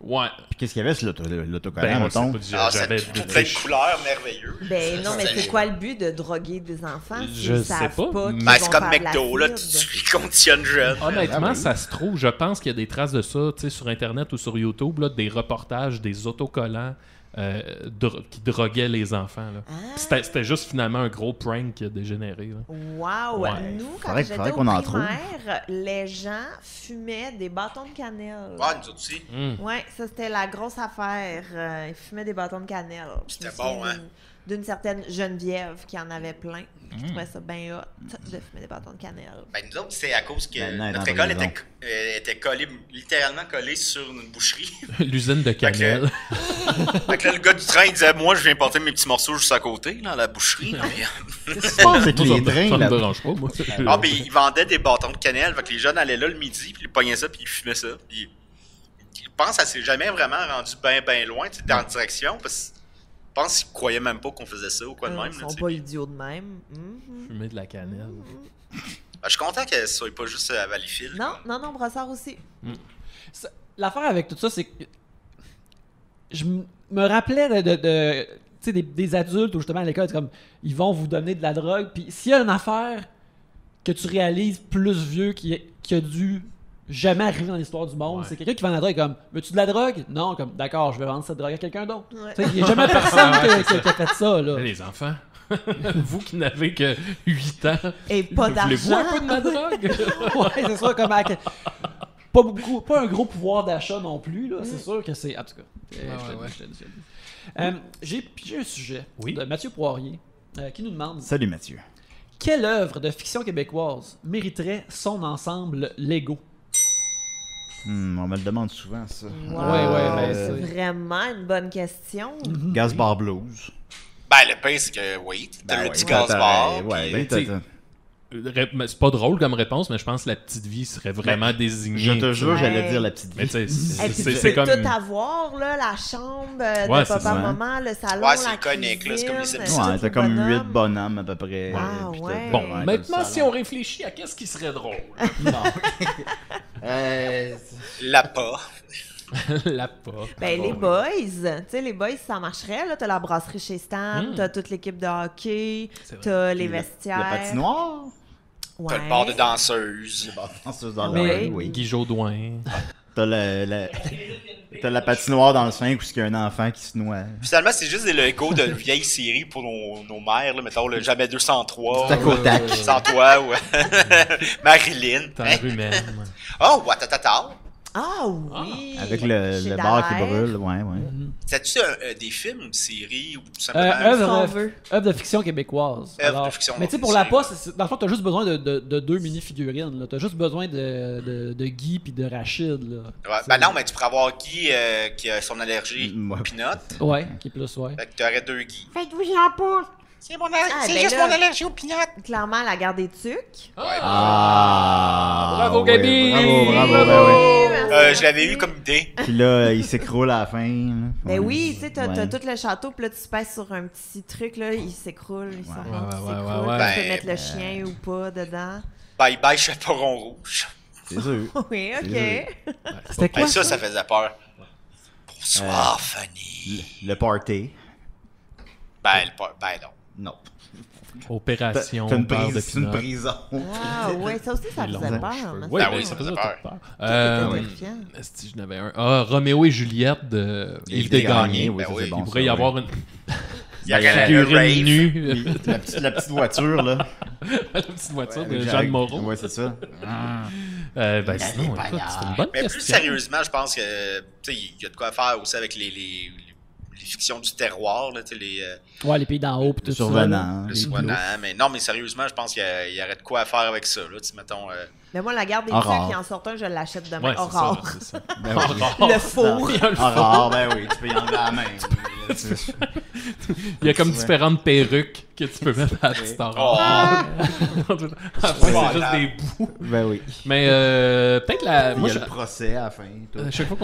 Ouais. Puis qu'est-ce qu'il y avait sur l'autocollant, Ben, mettons? j'avais C'était plein de couleurs merveilleuses. Ben non, mais c'est quoi le but de droguer des enfants Je s'ils sais savent pas. qu'ils Ben, vont c'est comme faire de McDo, là, l'acide? tu les conditionnes jeunes. Honnêtement, Ah, oui. ça se trouve, je pense qu'il y a des traces de ça, tu sais, sur Internet ou sur YouTube, là, des reportages, des autocollants qui droguaient les enfants. Là. C'était juste finalement un gros prank qui a dégénéré. Là. Wow! Ouais. Nous, quand Faudrait j'étais au qu'on en trouve. primaire, les gens fumaient des bâtons de cannelle. Ouais, nous autres aussi. Ouais, ça c'était la grosse affaire. Ils fumaient des bâtons de cannelle. C'était Je me souviens bon, hein? d'une certaine Geneviève qui en avait plein. Qui trouvait ça bien hot de fumer des bâtons de cannelle. Ben, nous autres, c'est à cause que Ben, non, notre dans école raison. était collée, littéralement collée sur une boucherie. L'usine de cannelle. Fait que là, le gars du train, il disait, moi, je viens porter mes petits morceaux juste à côté, là, à la boucherie. Qu'est-ce qui se passe avec les drains, Ça me là? dérange pas, moi. Ah, puis ils vendaient des bâtons de cannelle. Fait que les jeunes allaient là le midi, puis ils pognaient ça, puis ils fumaient ça. Puis je pense que ça s'est jamais vraiment rendu bien loin, tu sais, dans la direction, parce que je pense qu'ils croyaient même pas qu'on faisait ça ou quoi de même. Ils là, sont tu sais. pas idiots de même. Fumer de la cannelle. Je suis content que ce soit pas juste à Valleyfield. Non, Brossard aussi. L'affaire avec tout ça, c'est que je me rappelais de tu sais, des adultes où justement à l'école, c'est comme ils vont vous donner de la drogue. Puis s'il y a une affaire que tu réalises plus vieux qui a dû jamais arriver dans l'histoire du monde, Ouais. c'est quelqu'un qui vend de la drogue comme veux-tu de la drogue? Non, comme d'accord, je vais vendre cette drogue à quelqu'un d'autre. Ouais. Tu sais, il n'y a jamais personne qui a fait ça. Là. Les enfants, vous qui n'avez que 8 ans, Et pas voulez-vous d'argent. un peu de ma drogue? Ouais, c'est ça, comme pas un gros pouvoir d'achat non plus, là. C'est sûr que c'est. En tout cas, je te dis. J'ai pigé un sujet Oui. de Mathieu Poirier qui nous demande Salut, Mathieu. quelle œuvre de fiction québécoise mériterait son ensemble Lego? On me le demande souvent, ça. Wow. Ouais, C'est c'est- vraiment une bonne question. Gas Bar Blues. Ben, le pire, c'est que oui, t'as le petit ouais, gaz bar. ouais, ben, t'as- tu sais, mais c'est pas drôle comme réponse, mais je pense que la petite vie serait vraiment désignée. Je te jure, Ouais. j'allais dire la petite Mais vie. tu sais, Et puis c'est tu c'est peux comme. tout avoir, là, la chambre de Ouais, c'est papa, ça. maman, le salon, Ouais, c'est la iconique, là, c'est comme les cuisine, Simpsons. Ouais, tout t'as le comme bonhomme. 8 bonhommes à peu près. Ah, puis ouais. Bon, t'as le maintenant, si salon. on réfléchit à qu'est-ce qui serait drôle. La pas. La pas. Ben, les boys, tu sais, les boys, ça marcherait, là. T'as la brasserie chez Stan, t'as toute l'équipe de hockey, C'est vrai. t'as les Le vestiaires. patinoire. Ouais. T'as le bar de danseuse. Dans Mais- le- oui. Guy Jodoin. T'as t'as la patinoire dans le 5 où il y a un enfant qui se noie. Finalement, c'est juste des Lego de vieilles séries pour nos mères, là. Mettons, le Jamais 203. Tac au tac. Sans toi, ou Marilyn. T'as Hein? rue même. Oh, Watatata. Ah oui! Avec Chez le bar qui Dallaire. brûle. Ouais. C'est-tu des films ou une série ou tout Euh, simplement qu'on œuvre, veut. œuvre de fiction québécoise. Œuvre de fiction mais tu sais, pour la série. poste, dans le fond, t'as juste besoin de 2 mini-figurines. Là. T'as juste besoin de Guy puis de Rachid. Là. Ouais, ben non, mais tu pourrais avoir Guy qui a son allergie Ouais. au peanut. Ouais, qui est plus, ouais. Fait que t'aurais 2 Guy. C'est Ah, ben juste là- mon allergie au peanut. Clairement, la garde des tucs. Ah! Bravo, ouais, Gabi! Bravo, ben ouais. Merci. Je l'avais eu comme idée. Puis là, il s'écroule à la fin. Là. Ben Ouais. oui, tu sais, t'as Ouais. tout le château, puis là, tu pèses sur un petit truc, là, il s'écroule, il s'en Ouais, va, il ouais, s'écroule. ouais, ouais. Tu peux Ben, mettre le chien ou pas dedans. Bye bye, chaperon rouge. C'est sûr. Oui, OK. C'est C'était quoi Hey, ça faisait peur. Bonsoir, Fanny. Le party. Ben non. Non. Opération. T'as une beurre de c'est une pinot. prison. Ah, ouais, ça aussi, ça Les faisait longs peur. cheveux. mais Oui, Ben oui, oui, ça ça faisait faisait peur. C'était terrifiant. Esti, j'en avais un. Ah, Roméo et Juliette de Yves Desgagnés. oui, Ben ça, oui. c'est bon. Il pourrait ça, y ouais. avoir une Il y aurait un figurine rave. nue. La petite voiture, là. La petite voiture de Avec- Jeanne Moreau. Ouais, c'est ça. Ben sinon, écoute, c'est une bonne Mais question. plus sérieusement, je pense que tu sais, il y a de quoi faire aussi avec fictions du terroir, là, tu sais, Ouais, les pays d'en haut, puis tout Le ça. survenant. le Les survenant. blues. Mais non, mais sérieusement, je pense qu'il y aurait de quoi à faire avec ça, là, tu sais, mettons... Mais moi, la garde des Aurore. tucs, qui en sort un, je l'achète demain. Ouais, c'est ça, Aurore. c'est ça. Ben oui. Le four. Aurore, ben oui, tu peux y enlever la main. Il y a comme différentes perruques que tu peux mettre à la petite Aurore. Après, c'est juste des bouts. Ben oui. Mais peut-être la... Il Moi, y a je- le procès à la fin. tout. à chaque fois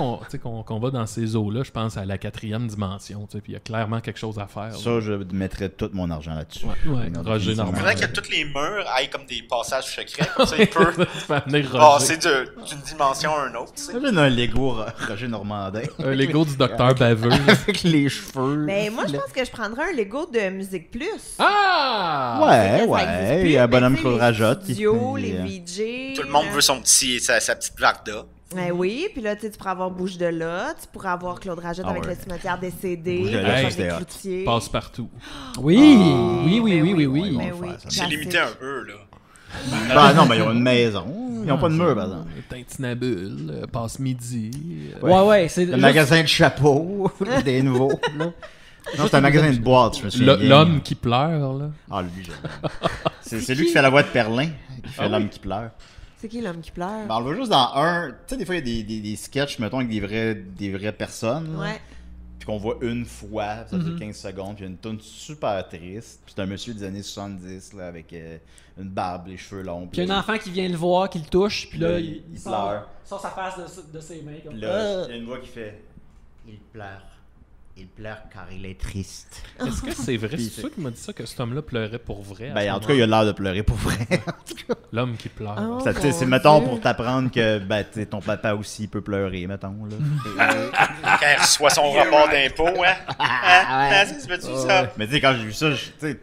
qu'on va dans ces eaux-là, je pense à la 4e dimension. Tu sais, puis il y a clairement quelque chose à faire. Ça, je mettrais tout mon argent là-dessus. Ouais. Roger Normand. Il faudrait que tous les murs aillent comme des passages secrets, comme ça, il peut Tu peux amener Roger. passer d'une dimension à une autre, tu sais. J'ai un Lego Roger Normandin. Un Lego du docteur baveux. Avec les cheveux. Mais moi, je pense que je prendrais un Lego de Musique Plus. Ah! Ouais, Ça existe ouais. plus, Il y a un mais bonhomme tu sais, Claude Rajotte. Les studios, les VJ. Tout le monde veut sa petite Varda. Oui, puis là, tu sais, tu pourrais avoir Bouche de là, tu pourrais avoir Claude Rajotte Ah avec ouais. le cimetière décédé, Bouche de le là, chant c'était des hot. Cloutiers. Passe partout. Oui, oui, oui, Ben oui, oui, oui, oui. ben Ils vont oui, faire ça. C'est classique. limité un peu, là. Ah non, mais ils ont une maison. Ils n'ont pas de mur, par exemple. Tintinabule, passe midi. Ouais, ouais, c'est Le juste- magasin de chapeaux, des nouveaux. Là. Non, c'est un magasin de boîtes, je me souviens. bien. L'homme qui pleure, là. Ah, lui, j'aime. C'est lui qui fait la voix de Perlin, qui fait l'homme qui pleure. C'est qui l'homme qui pleure? Ben, on le voit juste dans un. Tu sais, des fois, il y a des sketchs, mettons, avec des vraies personnes. là. Ouais. Puis qu'on voit une fois, ça dure 15 secondes, puis il y a une tune super triste. Puis c'est un monsieur des années 70, là, avec une barbe, les cheveux longs. Puis il y a un enfant qui vient le voir, qui le touche, puis là, Là, il il sort, pleure. sort sa face de ses mains. Comme... Puis là, il y a une voix qui fait Il pleure. Il pleure car il est triste. Est-ce que c'est vrai? Puis C'est toi qui m'as dit ça, que cet homme-là pleurait pour vrai? à Ben, ce en tout cas, il a l'air de pleurer pour vrai. L'homme qui pleure. Oh, Ça, tu sais, c'est, mon mettons, Dieu. pour t'apprendre que ben, tu sais, ton papa aussi peut pleurer, mettons. Là. Quand il reçoit son rapport d'impôt, hein? Ah, ça se fait-tu, ça? Mais tu sais, quand j'ai vu ça, tu sais,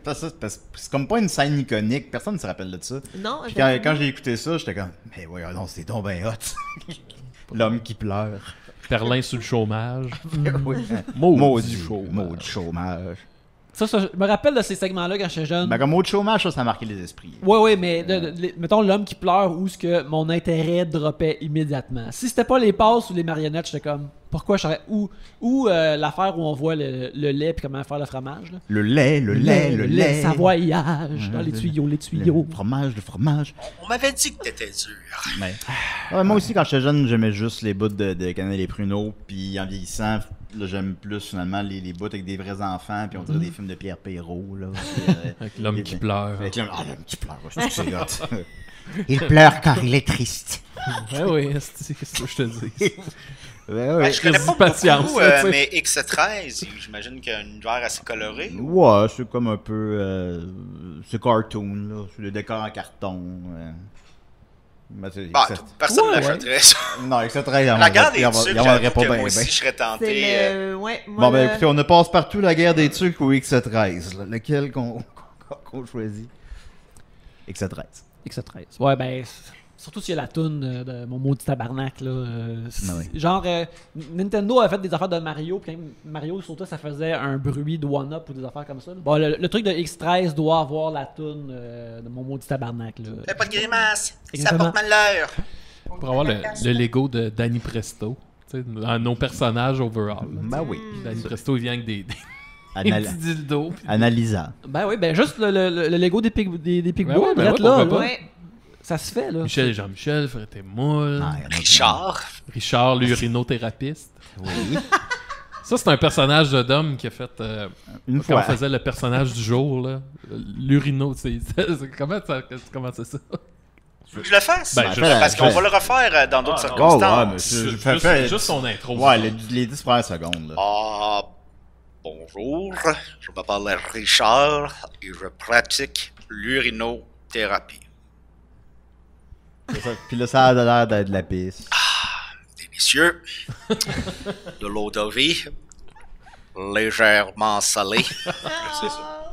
c'est comme pas une scène iconique. Personne ne se rappelle de ça. Non, Puis quand j'ai écouté ça, j'étais comme, mais voyons non, c'est donc ben hot. L'homme qui pleure. Perlin sur le chômage. Oui. Maudit chômage. Maudit chômage. Ça, je me rappelle de ces segments-là quand j'étais jeune. Ben, comme maudit chômage, ça a marqué les esprits. Ouais, ouais, mais mettons l'homme qui pleure où ce que mon intérêt droppait immédiatement. Si c'était pas les passes ou les marionnettes, j'étais comme pourquoi je serais ou l'affaire où on voit le lait puis comment faire le fromage là. Le lait. Savoyage dans les tuyaux, les tuyaux. Le fromage. On m'avait dit que t'étais dur. Mais... Ouais, moi aussi, quand j'étais jeune, j'aimais juste les bouts de Canal et Pruneau. Puis en vieillissant, là, j'aime plus finalement les bouts avec des vrais enfants. Puis on dirait des films de Pierre Perrault. Là, puis, Avec l'homme qui pleure. Avec l'homme qui pleure. C'est hot. Il pleure car il est triste. Ben oui, c'est ça que je te dis. Ouais, Je connais Dis pas patience, beaucoup, là, tu sais. mais X13, j'imagine qu'il y a une genre assez colorée. Ouais, c'est comme un peu. C'est cartoon, là. C'est des décors en carton. Mais c'est- Bah, c'est- personne ne Ouais, l'achèterait, ça. Non, etc. La guerre des il en tucs, vendrait pas j'avoue que bien. moi aussi, je serais tenté. c'est le. Ouais, moi, Bon, ben le- écoutez, on ne passe partout la guerre des tucs ou X13. Là. Lequel qu'on choisit X13. X13. Ouais, ben, surtout s'il y a la toune de mon maudit tabarnak, là. Ah oui. Genre, Nintendo a fait des affaires de Mario, puis quand Mario sautait, ça faisait un bruit de one-up ou des affaires comme ça. là. Bon, le truc de X13 doit avoir la toune de mon maudit tabarnak, là. Fais pas de grimace, ça Exactement. porte malheur. Pour avoir le Lego de Danny Presto. Tu sais, dans nos personnages overall. là. Ben oui. Danny Presto, il vient avec des Anal- petits dildos. puis- Analysant. Ben oui, ben juste le Lego des Pigbois, Ben ouais, ben ouais, là, pourquoi là, pas. Ouais. ça se fait, là. Michel et Jean-Michel, ferait tes moules. Ah, il y en a Richard. Richard, l'urinothérapeute. Oui. Ça, c'est un personnage de Dom qui a fait. Une Quand fois. on faisait le personnage du jour, là. L'urino, comment c'est ça? Tu veux que je le fasse? Ben, je- Parce qu'on fais- va le refaire dans d'autres Ah, non. Oh, ouais, circonstances. mais Juste, je fais juste son intro. Ouais, les 10 premières secondes. Là. Ah, bonjour, je m'appelle Richard et je pratique l'urinothérapie. C'est ça. Puis là, ça a l'air d'être de la pisse. Délicieux, de l'eau de vie, légèrement salée. C'est ça.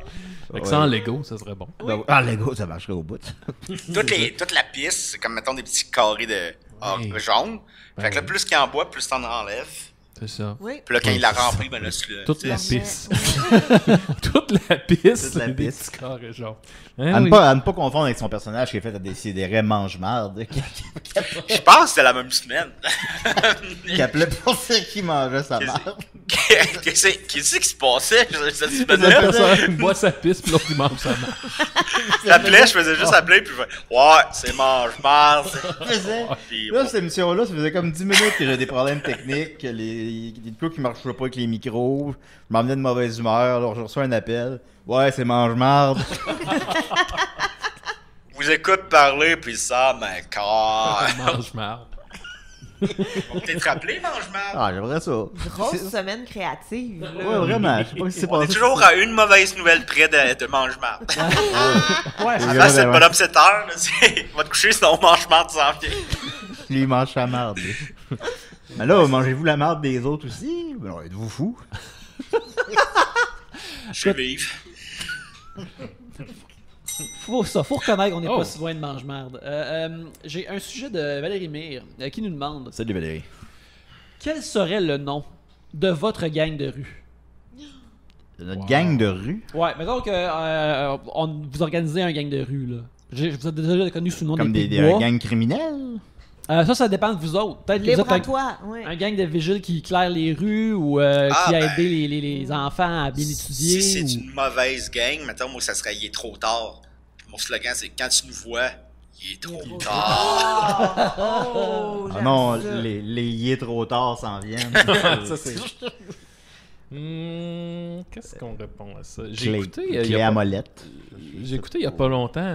Fait que sans Lego, ça serait bon. Ben, ah, Lego, ça marcherait au bout. Toute la piste, c'est comme, mettons, des petits carrés de Ouais. jaune. Fait que là, oui. plus qu'il en boit, plus t'en enlèves. C'est ça. Oui. Puis là, quand il l'a rempli, ben là, Toute la c'est- piste. Toute la piste. Toute la c'est des piste. petits carrés jaunes. À Hein, ne oui. pas confondre avec son personnage qui est fait à Décideret mange-marde. Je pense que c'était la même semaine. Qui appelait pour dire qu'il mangeait sa marde. Qu'est-ce qui se passait cette La semaine-là? personne boit sa piste, puis l'autre, il mange sa marde. J'appelais, je faisais juste appeler, puis je faisais, ouais, c'est mange-marde. Puis, Là, bon, cette émission-là, ça faisait comme 10 minutes que j'ai des problèmes techniques, que les trucs qui marchaient pas avec les micros, je m'emmenais de mauvaise humeur, alors je reçois un appel. Ouais, c'est mange-marde. vous écoute parler, puis ça, mais car. Mange marde. On va peut-être rappeler, mange-marde. Ah, j'aimerais ça. Grosse semaine créative. là. Ouais, vraiment. Je sais pas ce qui s'est On est passé. toujours à une mauvaise nouvelle près de mange-marde. Ouais, Avant, c'est le bonhomme 7 heures. Là, on va te coucher, sinon on mange-marde sans vient. Lui, il mange sa marde. lui. Mais là, mangez-vous la marde des autres aussi? Ben, alors, êtes-vous fous? Je suis vive. faut reconnaître qu'on n'est Oh. pas si loin de mange-marde. J'ai un sujet de Valérie Mire qui nous demande Salut Valérie. quel serait le nom de votre gang de rue? C'est notre gang de rue. Ouais, mettons que vous organisez un gang de rue, là. Vous êtes déjà connu sous le nom Comme des des Pigbois. gangs criminels. Ça dépend de vous autres. Peut-être que vous Libre êtes à toi. Ouais. un gang de vigiles qui éclaire les rues ou qui a aidé les enfants à bien étudier. Si c'est ou- une mauvaise gang, mettons, moi, ça serait « Il est trop tard ». Mon slogan, c'est « Quand tu nous vois, il est trop tard Oh, Ah j'aime non, ça. les y est trop tard s'en viennent. Ça, c'est... qu'est-ce qu'on répond à ça? J'ai Clé, écouté, clé à molette. j'ai écouté il y a pas longtemps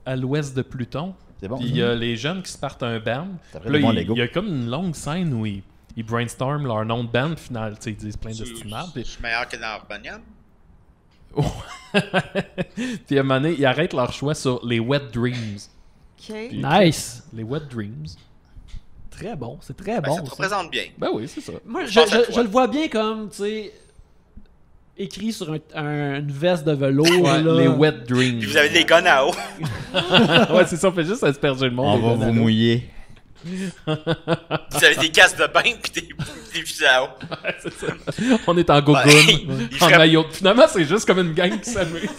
à l'ouest de Pluton. C'est bon. Puis il y a les jeunes qui se partent un band. Ça ferait Puis là, du bon il Lego. y a comme une longue scène où ils brainstorment leur nom de band final. Tu sais, ils disent plein de stimables. ». Je suis meilleur que dans Arbonium. Puis à un moment donné, ils arrêtent leur choix sur les Wet Dreams. OK. Nice! Les Wet Dreams. Très bon, c'est très Ben, bon. ça te ça. représente bien. Ben oui, c'est ça. Moi, Je pense à toi. je le vois bien comme, tu sais, écrit sur une veste de velours. Ouais, là. les Wet Dreams. Puis vous avez des guns à eau. Ouais, c'est ça, on fait juste asperger le monde. On va avec vous le mouiller. Vous avez des casques de bain puis des fusils à eau. C'est ça. On est en gogoon, Ouais. Il en ferait- maillot. Finalement, c'est juste comme une gang qui s'amuse.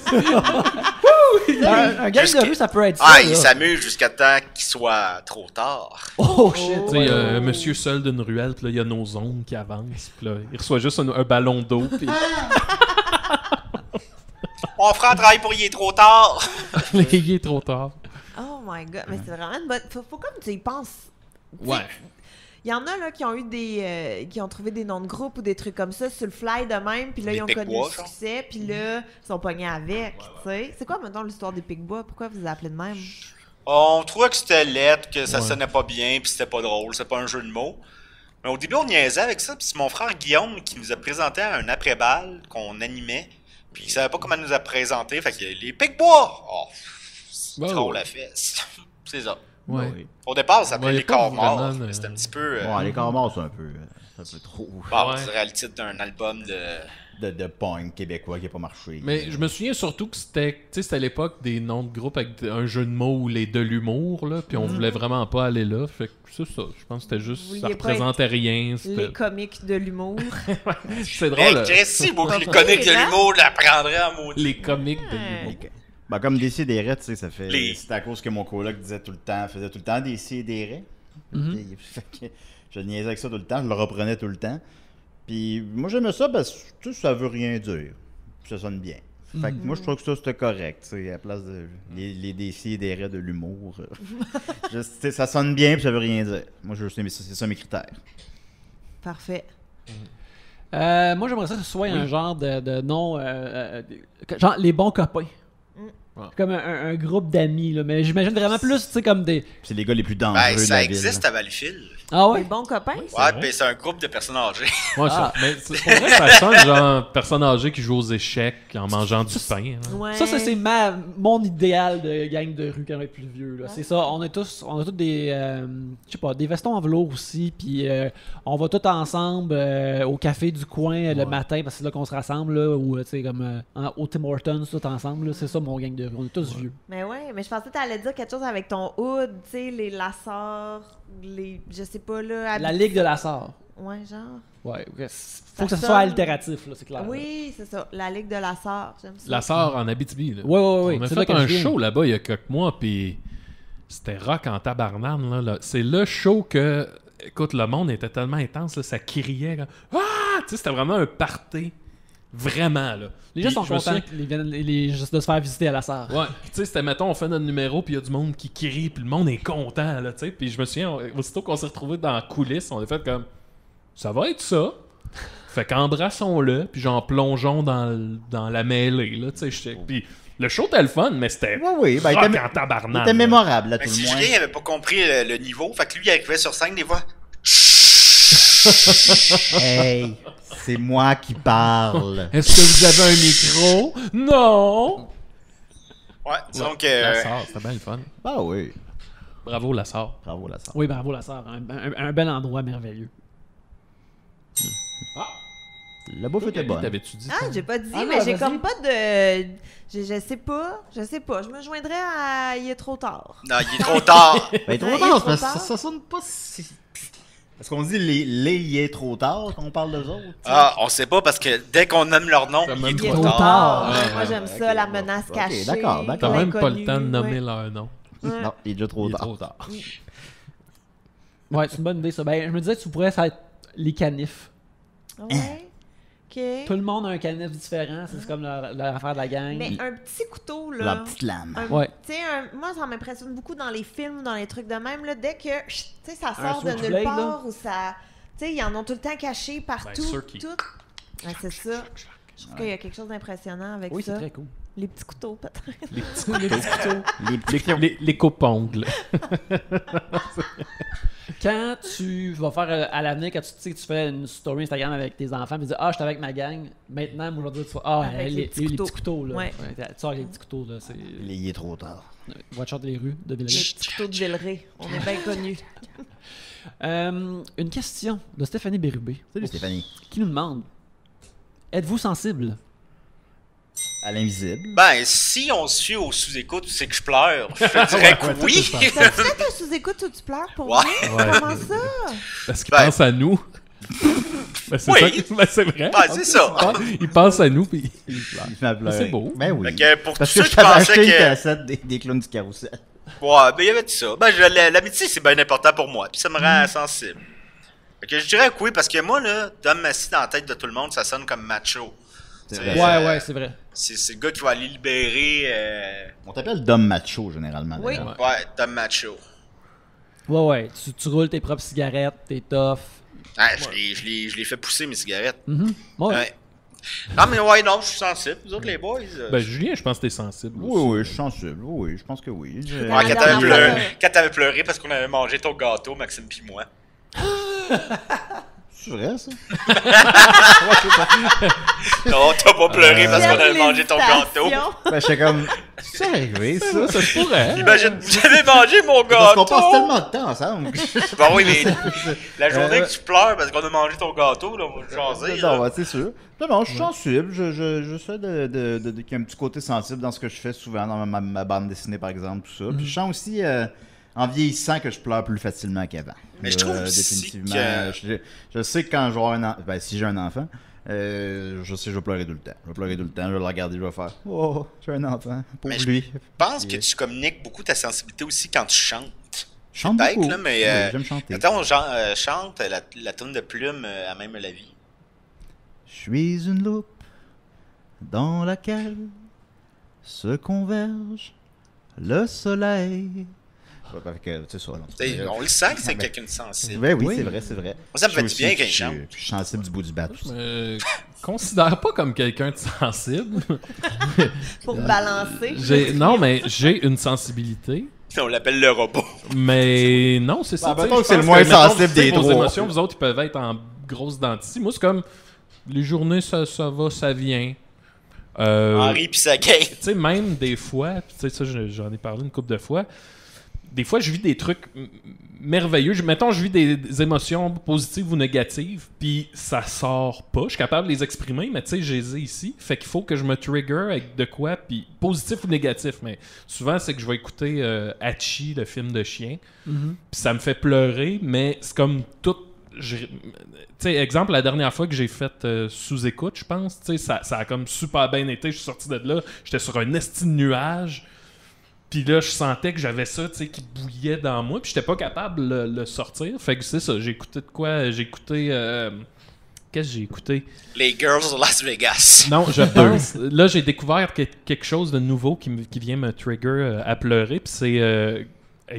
Un gang Jusqu'à- de rue, ça peut être ça. Ah, là. il s'amuse jusqu'à temps qu'il soit trop tard. Oh shit! Tu sais, monsieur seul d'une ruelle, puis là, il y a nos ombres qui avancent, puis là, il reçoit juste un ballon d'eau, puis On fera un travail pour il est trop tard. il est trop tard. Oh my god, mais c'est vraiment une bonne. Faut comme tu y penses. Tu sais, Ouais. Il y en a là qui ont eu qui ont trouvé des noms de groupe ou des trucs comme ça sur le fly de même, puis là Des ils ont connu Picbois, le genre. succès, puis là ils sont pognés avec, tu sais. C'est quoi maintenant l'histoire des Picbois? Pourquoi vous les appelez de même? On trouvait que c'était lettre, que ça Ouais. sonnait pas bien, puis c'était pas drôle, c'était pas un jeu de mots. Mais au début, on niaisait avec ça, puis c'est mon frère Guillaume qui nous a présenté à un après-balle qu'on animait, puis il savait pas comment nous a présenté, fait que les Picbois! Oh, c'est Wow. drôle la fesse. C'est ça. Ouais. Au départ, ça s'appelait Ouais, y a les pas corps morts, vraiment de- mais c'était un petit peu... Ouais, les corps morts, c'est un peu trop. Bon, Ouais. c'est le titre d'un album de... De punk québécois qui n'a pas marché. Mais je me souviens surtout que c'était à l'époque des noms de groupe avec un jeu de mots ou les de l'humour, là, puis on voulait vraiment pas aller là, fait que c'est ça. Je pense que c'était juste, Vous ça vouliez pas représentait rien. Les comiques de l'humour. C'est Mais drôle. Christy, moi, le comique de l'humour, je l'apprendrais en maudit. Les comiques de l'humour. Ben, comme Décideret, tu sais, ça fait. Les- C'est à cause que mon coloc faisait tout le temps Décideret. Fait que je niaisais avec ça tout le temps, je le reprenais tout le temps. Puis moi, j'aimais ça parce que tu sais, ça veut rien dire. Puis ça sonne bien. Fait que moi, je trouve que ça, c'était correct, tu sais, à la place de les Décideret de l'humour. Tu sais, ça sonne bien, puis ça veut rien dire. Moi, c'est ça mes critères. Parfait. Moi, j'aimerais ça que ce soit un genre de nom. Genre les bons copains. Ouais. Comme un groupe d'amis, là. Mais j'imagine vraiment plus, tu sais, comme des. Puis c'est les gars les plus dangereux Ben, de ça la existe ville. à Valleyfield. Ah Les ouais? bons copains? Ouais, vrai. puis c'est un groupe de personnes âgées. Ouais, Ah. mais c'est pour vrai que ça sonne genre personne âgée qui joue aux échecs en mangeant du pain. hein. Ouais. Ça, c'est mon idéal de gang de rue quand on est plus vieux. Là. C'est ça, on a tous des, je sais pas, des vestons en velours aussi, puis on va tous ensemble au café du coin le matin, parce que c'est là qu'on se rassemble, là, ou tu sais, comme au Tim Hortons, tout ensemble. Là. C'est ça mon gang de rue, on est tous vieux. Mais ouais, mais je pensais que t'allais dire quelque chose avec ton hood, tu sais, les lasseurs, je sais pas là. La Ligue de la Sarre. Ouais, genre. Ouais, faut que ça sonne. soit altératif, là, c'est clair. Oui, c'est ça. La Ligue de la Sarre, j'aime ça. La Sarre en Abitibi. Là. Ouais. On a C'est là fait que un je viens. show là-bas il y a quelques mois, puis c'était rock en tabarnane. Là. C'est le show que, écoute, le monde était tellement intense, là, ça criait. Là. Ah! Tu sais, c'était vraiment un party. Vraiment, là. Les gens Puis sont je me contents juste de se faire visiter à la Sarre. Ouais, tu sais, c'était, mettons, on fait notre numéro, puis il y a du monde qui crie, puis le monde est content, là, tu sais. Puis je me souviens, aussitôt qu'on s'est retrouvés dans la coulisse, on a fait comme, ça va être ça. Fait qu'embrassons-le, puis genre plongeons dans la mêlée, là, tu sais. Puis le show était le fun, mais c'était Oui, ben, rock il en tabarnak. était mémorable, à Mais tout si le moins. Julien n'avait pas compris le niveau, fait que lui, il arrivait sur scène des fois. Hey, c'est moi qui parle. Est-ce que vous avez un micro? Non! Ouais, disons que. La Sarre, c'était bien le fun. Ah oui. Bravo, la Sarre. Bravo, la Sarre. Oui, bravo la Sarre. Un bel endroit merveilleux. La bouffe était bonne. T'avais-tu dit Ah, ça? j'ai pas dit, Ah non, mais j'ai vas-y. comme pas de. Je sais pas. Je me joindrais à Il est trop tard. Non, il est trop tard. Ben, trop Il est tard, trop parce que tard. ça sonne pas si... Parce qu'on dit il est trop tard quand on parle d'eux autres. tu sais. Ah, on sait pas parce que dès qu'on nomme leur nom, T'as il est même Il est trop trop tard. tard. Ouais, Moi, j'aime ça, la menace Ok, cachée. d'accord. T'as même pas le l'inconnu, temps de nommer ouais. leur nom. Ouais. Non, il est déjà trop Il est tard. trop tard. Ouais, c'est une bonne idée ça. Ben, je me disais que tu pourrais être les canifs. Ouais. OK. Tout le monde a un canif différent, c'est comme leur affaire de la gang. Mais un petit couteau, là. La petite lame. Ouais. Tu sais, moi, ça m'impressionne beaucoup dans les films, dans les trucs de même, là. Dès que, tu sais, ça Un sort de nulle switchblade, part là. ou ça. Tu sais, ils en ont tout le temps caché partout. Ben, Circuit. Tout. Ouais, c'est ça. Je trouve qu'il y a quelque chose d'impressionnant avec Oui, c'est ça. très cool. Les petits couteaux, peut-être. Les petits couteaux. Les petits Les coupes-ongles. Quand tu vas faire à l'avenir, quand tu sais que tu fais une story Instagram avec tes enfants, puis tu dis ah, je suis avec ma gang, maintenant, moi, aujourd'hui, tu fais ah, Avec les petits couteaux, là. Ouais. Tu sors avec les petits couteaux, là. C'est. Il est trop tard. Watch out les rues de Les Villeray. petits couteaux de Villeray. On est bien connus. Une question de Stéphanie Bérubé Salut Stéphanie. qui nous demande êtes-vous sensible? À l'invisible. Ben, si on se fie au sous-écoute, c'est que je pleure. Je te dirais que oui. T'as-tu fait un sous-écoute où tu pleures pour Ouais. vrai? Comment ça? Parce qu'ils Ben- pensent à nous. Ben, c'est Oui. ça. Ben, c'est vrai. Ben, c'est ça. Ils pensent à nous, puis ils pleurent. Il m'a pleuré. C'est beau. Ben oui. Fait que pour Parce tous que ceux je qui t'avais pensaient acheté une que. cassette des clowns du carrousel. Ouais, ben il y avait de ça. Ben, l'amitié, c'est bien important pour moi. Puis ça me rend sensible. Fait que je dirais que oui, parce que moi, là, Dom Massy dans la tête de tout le monde, ça sonne comme macho. C'est C'est- vrai. Ouais, c'est vrai. C'est le gars qui va aller libérer. On t'appelle Dom Macho, généralement. Oui. d'ailleurs. Ouais, Dom Macho. Ouais. Tu roules tes propres cigarettes, t'es tough. Ouais, je l'ai fait pousser mes cigarettes. Ouais. Ouais. Non, mais ouais, non, je suis sensible. Vous autres, les boys. Ben, Julien, je pense que t'es sensible. Oui, oui, je suis sensible. Oui, je pense que oui. Ouais, La quand t'avais dernière pleuré, fois. quand t'avais pleuré parce qu'on avait mangé ton gâteau, Maxime pis moi. C'est vrai, ça? Non, t'as pas pleuré parce qu'on J'aime avait mangé ton gâteau. l'hésitation. Ben, j'étais comme... C'est arrivé, ça? Ça se pourrait. Imagine, j'avais mangé mon Parce qu'on gâteau. passe tellement de temps ensemble. Ben oui, mais la journée que tu pleures parce qu'on a mangé ton gâteau, là, on va le jaser. Non, là. ouais, c'est sûr. Non, je suis sensible. J'essaie qu'il y ait un petit côté sensible dans ce que je fais souvent, dans ma bande dessinée, par exemple, tout ça. Puis je sens aussi, en vieillissant, que je pleure plus facilement qu'avant. Mais je trouve aussi définitivement. que- Je sais que quand je vais avoir un enfant, ben, si j'ai un enfant, je sais que je vais pleurer tout le temps. Je vais pleurer tout le temps, je vais le regarder, je vais faire « Oh, j'ai un enfant, pour Mais je lui. » Je pense que tu communiques beaucoup ta sensibilité aussi quand tu chantes. Je chante Bête, beaucoup. là, mais, Oui, j'aime chanter. Attends, on chante la tonne de plume à même la vie. Je suis une loupe dans laquelle se converge le soleil. Ouais, fait que, c'est ça, là. T'sais, on le sent que c'est Ben, quelqu'un de sensible. Ben oui, Oui. c'est vrai, c'est vrai. Moi, ça me fait Je du suis bien aussi- quand il je suis- chante. Je suis sensible du bout du bat aussi. Considère pas comme quelqu'un de sensible. Pour balancer. Non, mais j'ai une sensibilité. On l'appelle le robot. Mais non, c'est ça. Ben, tu sais, mettons je que c'est pense le moins mettons, sensible tu sais, des vos trois. émotions, vous autres, ils peuvent être en grosse dentiste. Moi, c'est comme les journées, ça va, ça vient. Henri pis sa gang. Tu sais, même des fois, tu sais, ça, j'en ai parlé une couple de fois. Des fois, je vis des trucs merveilleux. Mettons, je vis des émotions positives ou négatives, puis ça sort pas. Je suis capable de les exprimer, mais tu sais, je les ai ici. Fait qu'il faut que je me trigger avec de quoi, puis positif ou négatif. Mais souvent, c'est que je vais écouter Hachi, le film de chien, puis ça me fait pleurer, mais c'est comme tout tu sais, exemple, la dernière fois que j'ai fait sous-écoute, je pense, tu sais, ça a comme super bien été. Je suis sorti de là, j'étais sur un esti de nuage. Puis là, je sentais que j'avais ça, tu sais, qui bouillait dans moi. Puis j'étais pas capable de le sortir. Fait que c'est ça, j'ai écouté de quoi? J'ai écouté... Qu'est-ce que j'ai écouté? Les Girls de Las Vegas. Non, je pense. Là, j'ai découvert quelque chose de nouveau qui vient me trigger à pleurer. Puis c'est...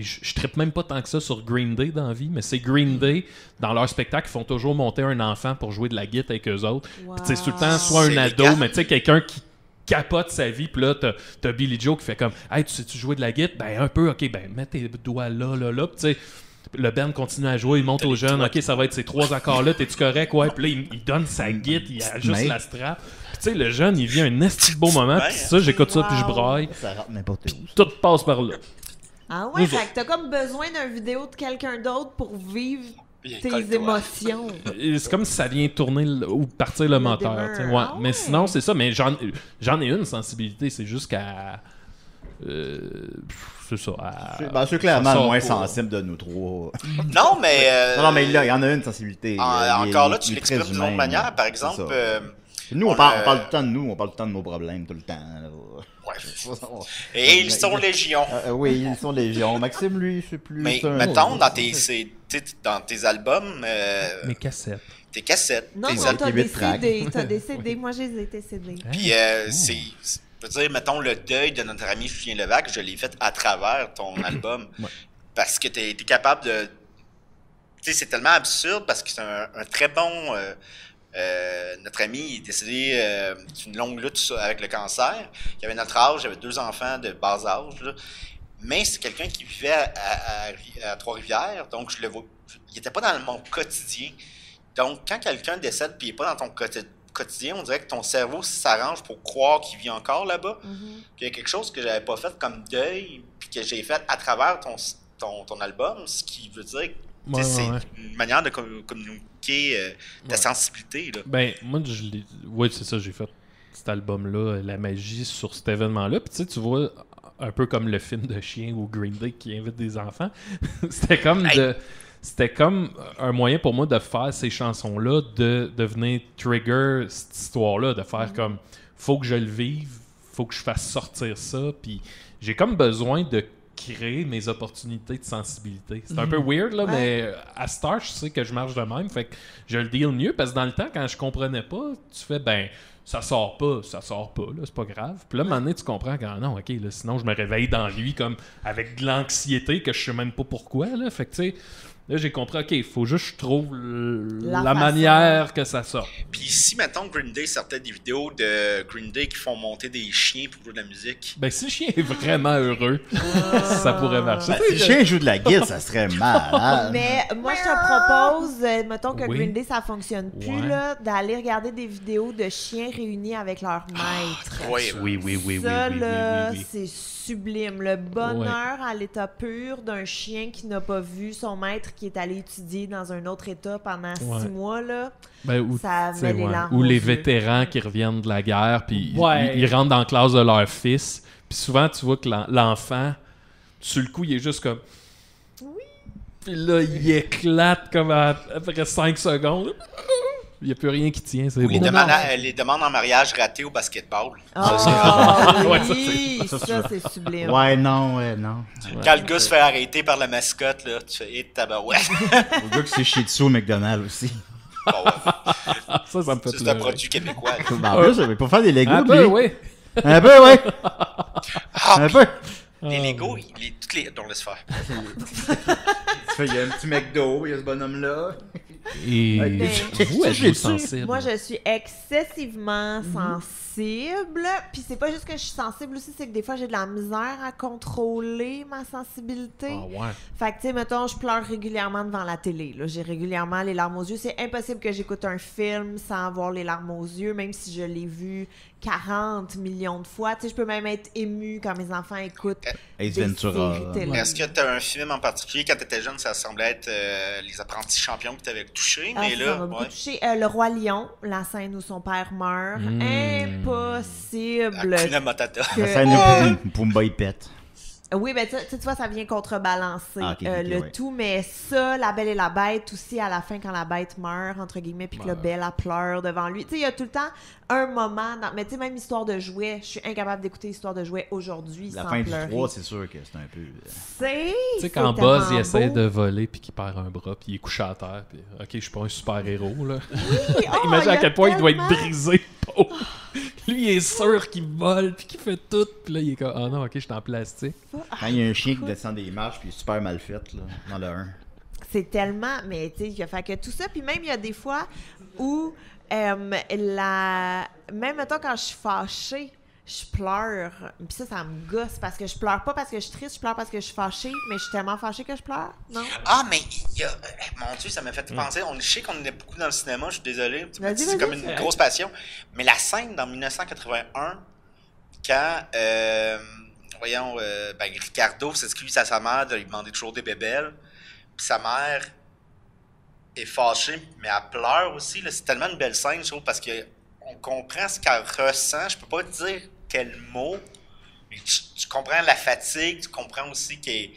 je trippe même pas tant que ça sur Green Day dans la vie, mais c'est Green Day, dans leur spectacle, ils font toujours monter un enfant pour jouer de la guitare avec eux autres. Wow. Puis tu sais, c'est tout le temps soit un C'est ado, légal. mais tu sais, quelqu'un qui capote sa vie, puis là, t'as Billy Joe qui fait comme « Hey, tu sais-tu jouer de la guitare? Ben, un peu, ok, ben, mets tes doigts là, puis tu sais... Le band continue à jouer, il monte aux jeunes, ok, ça va être ces 3 accords-là, t'es-tu correct? Ouais, puis là, il donne sa guitare, il ajuste la strap. Puis tu sais, le jeune, il vit un esti de beau moment, puis ça, j'écoute ça, puis je braille. Ça rentre n'importe où. Tout passe par là. Ah ouais, fait que t'as comme besoin d'une vidéo de quelqu'un d'autre pour vivre tes Colle-toi. émotions. C'est comme si ça vient tourner ou partir le moteur. dimmer. Tu sais, ouais. Ah Mais ouais. sinon, c'est ça. Mais j'en ai une sensibilité. C'est juste qu'à. C'est ça. C'est clairement le moins pas. sensible de nous trois. Non, mais... Non, mais il y en a une sensibilité. Encore là, tu il est l'exprimes très d'une autre humain, manière. Par c'est exemple... ça. Nous, on on parle a- tout le temps de nous, on parle tout le temps de nos problèmes, tout le temps. là. ouais. Et ils sont légion. Oui, ils sont légion. Maxime, lui, c'est plus... Mais c'est un- mettons, dans tes albums, Mes cassettes. tes cassettes, Non, tes non, albums... t'as qui des huit tracks. CD. T'as des CD. Moi, je les ai été CD. Puis, je veux dire, mettons, le deuil de notre ami Julien Levac, je l'ai fait à travers ton album. Ouais. Parce que t'es capable de... Tu sais, c'est tellement absurde parce que c'est un très bon... notre ami il est décédé d'une longue lutte avec le cancer. Il avait notre âge, j'avais 2 enfants de bas âge. Là. Mais c'est quelqu'un qui vivait à Trois-Rivières, donc je le vois. Il n'était pas dans mon quotidien. Donc, quand quelqu'un décède et il n'est pas dans ton quotidien, on dirait que ton cerveau s'arrange pour croire qu'il vit encore là-bas. Puis il y a quelque chose que j'avais pas fait comme deuil, puis que j'ai fait à travers ton album, ce qui veut dire que Ouais, c'est ouais. une manière de communiquer ta sensibilité. Là. Ben, moi, oui, c'est ça, j'ai fait cet album-là, La magie sur cet événement-là. Puis tu sais, tu vois, un peu comme le film de chien ou Green Day qui invite des enfants. C'était comme un moyen pour moi de faire ces chansons-là, de venir trigger cette histoire-là, de faire comme faut que je le vive, faut que je fasse sortir ça. Puis j'ai comme besoin de créer mes opportunités de sensibilité. C'est un peu weird, là, Ouais. mais à Star, je sais que je marche de même, fait que je le deal mieux, parce que dans le temps, quand je comprenais pas, tu fais, ben, ça sort pas, là, c'est pas grave. Puis là, à un moment donné, tu comprends quand non, ok, là, sinon je me réveille dans lui comme avec de l'anxiété que je sais même pas pourquoi, là. Fait que, tu sais, là, j'ai compris, ok, il faut juste que je trouve la façon. manière que ça sort. Puis si, mettons, Green Day sortait des vidéos de Green Day qui font monter des chiens pour jouer de la musique, Ben, si le chien est vraiment heureux, ça pourrait marcher. Ben, si le chien joue de la guitare, ça serait malade. Mais moi, je te propose, mettons que Oui. Green Day, ça fonctionne plus, Ouais. là, d'aller regarder des vidéos de chiens réunis avec leur maître. Oui. Ça, oui, là, oui. c'est sublime. Le bonheur à l'état pur d'un chien qui n'a pas vu son maître qui est allé étudier dans un autre état pendant 6 mois, là. Ben, ou, Ça tu sais, met les larmes ou aux les yeux. vétérans qui reviennent de la guerre, puis Ouais. ils rentrent dans la classe de leur fils, puis souvent tu vois que l'enfant, sur le coup, il est juste comme... Oui. Puis là, il éclate comme après 5 secondes. Il n'y a plus rien qui tient, c'est ou les beau. demandes en mariage ratées au basketball. Ah Ouais, oui, ça, ça, c'est sublime. Ouais, non. Quand le gars se fait arrêter par la mascotte, là, tu fais « tabarouette Le gars qui s'est chié dessus au McDonald's aussi. » Bon, ouais. Ça me fait C'est un pleurer. produit québécois. là. Ben, en plus, pour faire des Legos, Un lui. peu, oui. Un peu, ouais. Ah, Un peu. les Legos, toutes les... Donc, laisse faire. Il y a un petit McDo, il y a ce bonhomme-là. Et Ben, vous, êtes-vous sensible? Moi, je suis excessivement sensible. Puis c'est pas juste que je suis sensible aussi, c'est que des fois, j'ai de la misère à contrôler ma sensibilité. Ah ouais. Fait que, tu sais, mettons, je pleure régulièrement devant la télé. Là. J'ai régulièrement les larmes aux yeux. C'est impossible que j'écoute un film sans avoir les larmes aux yeux, même si je l'ai vu 40 millions de fois. Tu sais, je peux même être émue quand mes enfants écoutent Ace des Ventura. séries télé. Est-ce que tu as un film en particulier, quand tu étais jeune, ça semblait être Les Apprentis Champions qui t'avaient touché, Ah, mais ça là, m'a beaucoup ouais. touché. Le Roi Lion, la scène où son père meurt. Impossible. Hakuna Matata. que- La scène où Pumba il pète. Oui, ben tu vois, ça vient contrebalancer Ah, ok, le ouais. tout, mais ça, La Belle et la Bête aussi, à la fin, quand la bête meurt, entre guillemets, puis que la Belle, elle pleure devant lui. Tu sais, il y a tout le temps un moment, mais tu sais, même Histoire de jouet, je suis incapable d'écouter Histoire de jouet aujourd'hui La sans fin pleurer. du 3, c'est sûr que c'est un peu... Tu sais, quand Buzz il essaie de voler puis qu'il perd un bras puis il est couché à terre puis ok, je suis pas un super héros là. Imagine à quel point il doit être brisé. Pauvre. Lui il est sûr qu'il vole puis qu'il fait tout puis là il est comme ah non ok je suis en plastique. Quand il y a un chien qui descend des marches puis il est super mal fait là, dans le 1. C'est tellement, mais tu sais, il a fait que tout ça, puis même il y a des fois où même mettons quand je suis fâchée, je pleure. Puis ça me gosse parce que je pleure pas parce que je suis triste, je pleure parce que je suis fâchée, mais je suis tellement fâchée que je pleure, non? Ah, mais il y a... Mon Dieu, ça m'a fait penser. Je sais qu'on est beaucoup dans le cinéma, je suis désolé. C'est comme une grosse passion. Mais la scène dans 1981, quand, Ricardo s'excuse à sa mère de lui demander toujours des bébelles, puis sa mère est fâchée, mais elle pleure aussi. Là. C'est tellement une belle scène, je trouve, parce que on comprend ce qu'elle ressent. Je peux pas te dire quel mot, mais tu comprends la fatigue, tu comprends aussi qu'il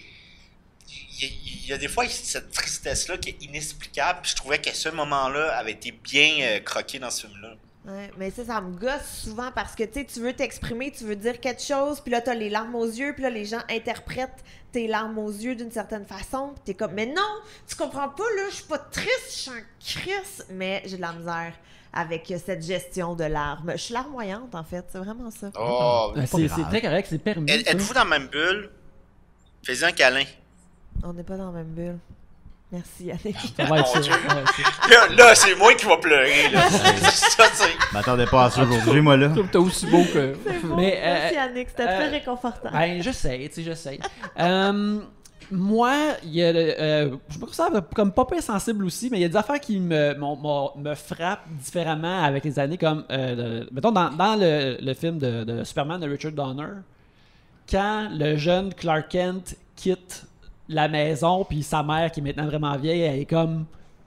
y a des fois cette tristesse-là qui est inexplicable. Puis je trouvais que ce moment-là avait été bien croqué dans ce film-là. Ouais, mais ça me gosse souvent parce que tu veux t'exprimer, tu veux dire quelque chose, puis là t'as les larmes aux yeux, puis là les gens interprètent tes larmes aux yeux d'une certaine façon, puis t'es comme mais non, tu comprends pas là, je suis pas triste, je suis un Christ, mais j'ai de la misère avec cette gestion de larmes. Je suis larmoyante en fait, c'est vraiment ça. Oh, C'est très correct, c'est permis. Êtes-vous dans la même bulle? Fais-y un câlin. On n'est pas dans la même bulle. Merci Yannick. Ça va être Mon ça. Dieu. Là, c'est moi qui va pleurer. Là. Ça, c'est... Je m'attendais pas à ça aujourd'hui, moi, là. Comme t'es aussi beau que. C'est bon. Mais, Merci Yannick, c'était très réconfortant. Ben, j'essaie. Moi, il y a, je me considère comme pas peu sensible aussi, mais il y a des affaires qui me frappent différemment avec les années, comme, mettons, dans le film de Superman de Richard Donner, quand le jeune Clark Kent quitte la maison, puis sa mère, qui est maintenant vraiment vieille,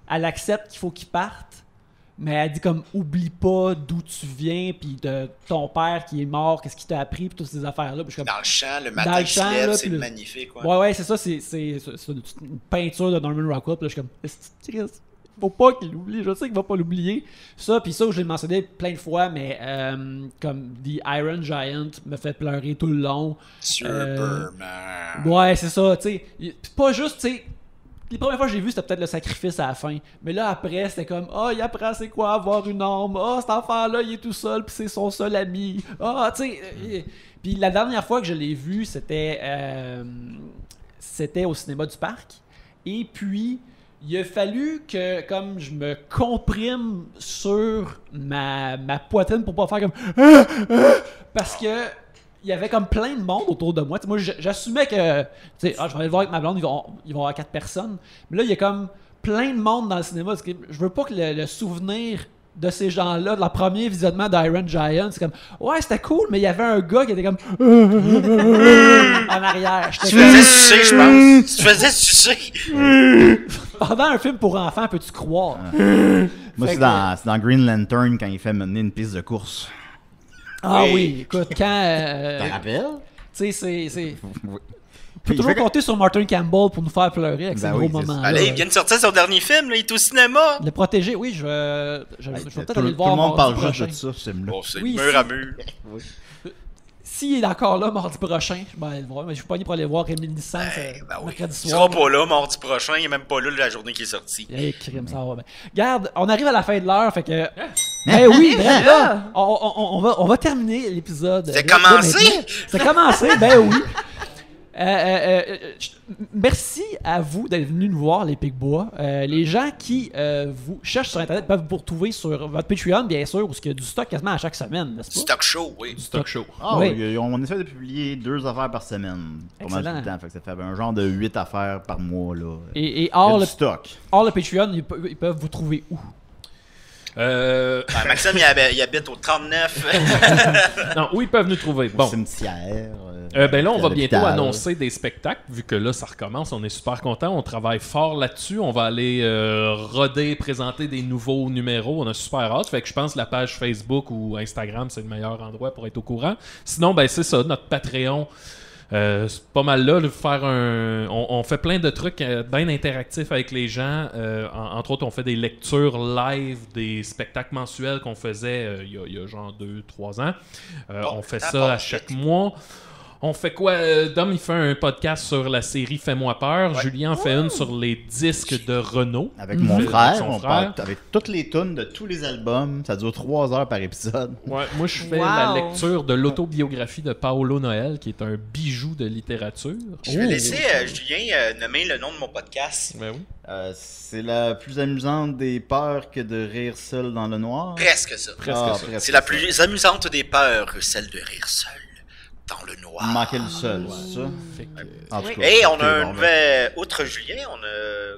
elle accepte qu'il faut qu'il parte, mais elle dit comme oublie pas d'où tu viens, puis de ton père qui est mort, qu'est-ce qu'il t'a appris, puis toutes ces affaires-là. Puis je suis comme, Dans le champ, le matin, dans le il se champ, lève, là, c'est puis magnifique. Ouais, c'est ça, c'est une peinture de Norman Rockwell, puis là, je suis comme, est-ce faut pas qu'il l'oublie, je sais qu'il va pas l'oublier. Ça, puis ça, je l'ai mentionné plein de fois, mais comme The Iron Giant me fait pleurer tout le long. Superman. Ouais, c'est ça, tu sais. Pas juste, tu sais. Les premières fois que j'ai vu, c'était peut-être le sacrifice à la fin. Mais là, après, c'était comme, il apprend c'est quoi avoir une arme. Cet enfant-là, il est tout seul, puis c'est son seul ami. Tu sais. Puis la dernière fois que je l'ai vu, c'était au cinéma du parc. Et puis, il a fallu que, comme je me comprime sur ma poitrine pour pas faire comme, parce que il y avait comme plein de monde autour de moi. T'sais, moi, j'assumais que je vais aller le voir avec ma blonde, ils vont avoir 4 personnes. Mais là, il y a comme plein de monde dans le cinéma. Parce que je veux pas que le souvenir de ces gens-là, de leur premier visionnement d'Iron Giant, c'est comme ouais, c'était cool, mais il y avait un gars qui était comme en arrière. Tu faisais sucer, je pense. Tu faisais sucer. Pendant un film pour enfants, peux-tu croire? Moi, c'est dans Green Lantern quand il fait mener une piste de course. Ah oui, écoute, quand... T'en rappelles? Tu sais, c'est... Oui. On peut Il toujours fait compter sur Martin Campbell pour nous faire pleurer avec Ben ces oui, gros c'est ça. moments-là. Allez, il vient de sortir son dernier film, là, il est au cinéma. Le protéger, oui, je vais peut-être aller le Tout voir le monde mardi parle juste prochain. de ça, ce film-là. Bon, c'est Oui, mur à mur. S'il est encore là mardi prochain, je vais aller le voir. Mais je suis pas allé pour aller voir Émile Nissan mercredi Il soir. sera pas là mardi prochain, il est même pas là la journée qui est sortie. Hey, crime, ça va bien. Regarde, on arrive à la fin de l'heure, fait que... Ben oui, ben là, on va terminer l'épisode. C'est commencé? C'est commencé, ben oui. Merci à vous d'être venus nous voir, les Picbois. Les gens qui vous cherchent sur Internet peuvent vous retrouver sur votre Patreon, bien sûr, où il y a du stock quasiment à chaque semaine, n'est-ce pas? Stock show, oui. Stock show. Ah Oui. oui, on essaie de publier 2 affaires par semaine. Pas mal Excellent. tout le temps. Fait que ça fait un genre de 8 affaires par mois. Là. Et Il y hors a le, du stock. hors le Patreon, ils peuvent vous trouver où? Maxime, il habite au 39. Non, où ils peuvent nous trouver? Au Bon. cimetière. Ben là, on va bientôt l'hôpital. annoncer des spectacles, vu que là, ça recommence. On est super contents. On travaille fort là-dessus. On va aller roder, présenter des nouveaux numéros. On a super hâte. Fait que je pense que la page Facebook ou Instagram, c'est le meilleur endroit pour être au courant. Sinon, ben c'est ça, notre Patreon. C'est pas mal là de faire on fait plein de trucs bien interactifs avec les gens. Entre autres, on fait des lectures live des spectacles mensuels qu'on faisait il y a genre 2-3 ans. On fait ça à chaque mois. On fait quoi? Dom, il fait un podcast sur la série Fais-moi peur. Julien en fait une sur les disques de Renault. Avec mon frère, on parle avec toutes les tunes de tous les albums. Ça dure 3 heures par épisode. Ouais, moi, je fais la lecture de l'autobiographie de Paolo Noël, qui est un bijou de littérature. Je vais laisser Julien nommer le nom de mon podcast. Ben oui. C'est la plus amusante des peurs que de rire seul dans le noir. Presque ça. Presque ça. C'est la plus amusante des peurs, celle de rire seul dans le noir. Il manquait le seul, c'est ça? En tout cas, Et on a c'est un nouvel... Outre Julien, on a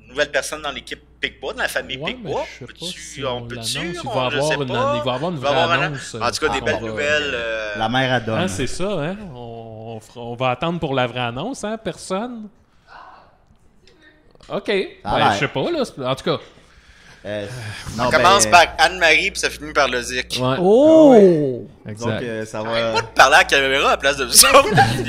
une nouvelle personne dans l'équipe Picbois, dans la famille Picbois. Il va avoir une vraie annonce. En tout cas, des belles nouvelles. La mère à Dom. C'est ça, hein? On va attendre pour la vraie annonce, hein? Personne? OK. Je sais pas, là. En tout cas... on commence par Anne-Marie puis ça finit par le Zik. Ouais. Oh! Exact. Donc, ça Arrête va... pas de parler à la caméra à la place de ça.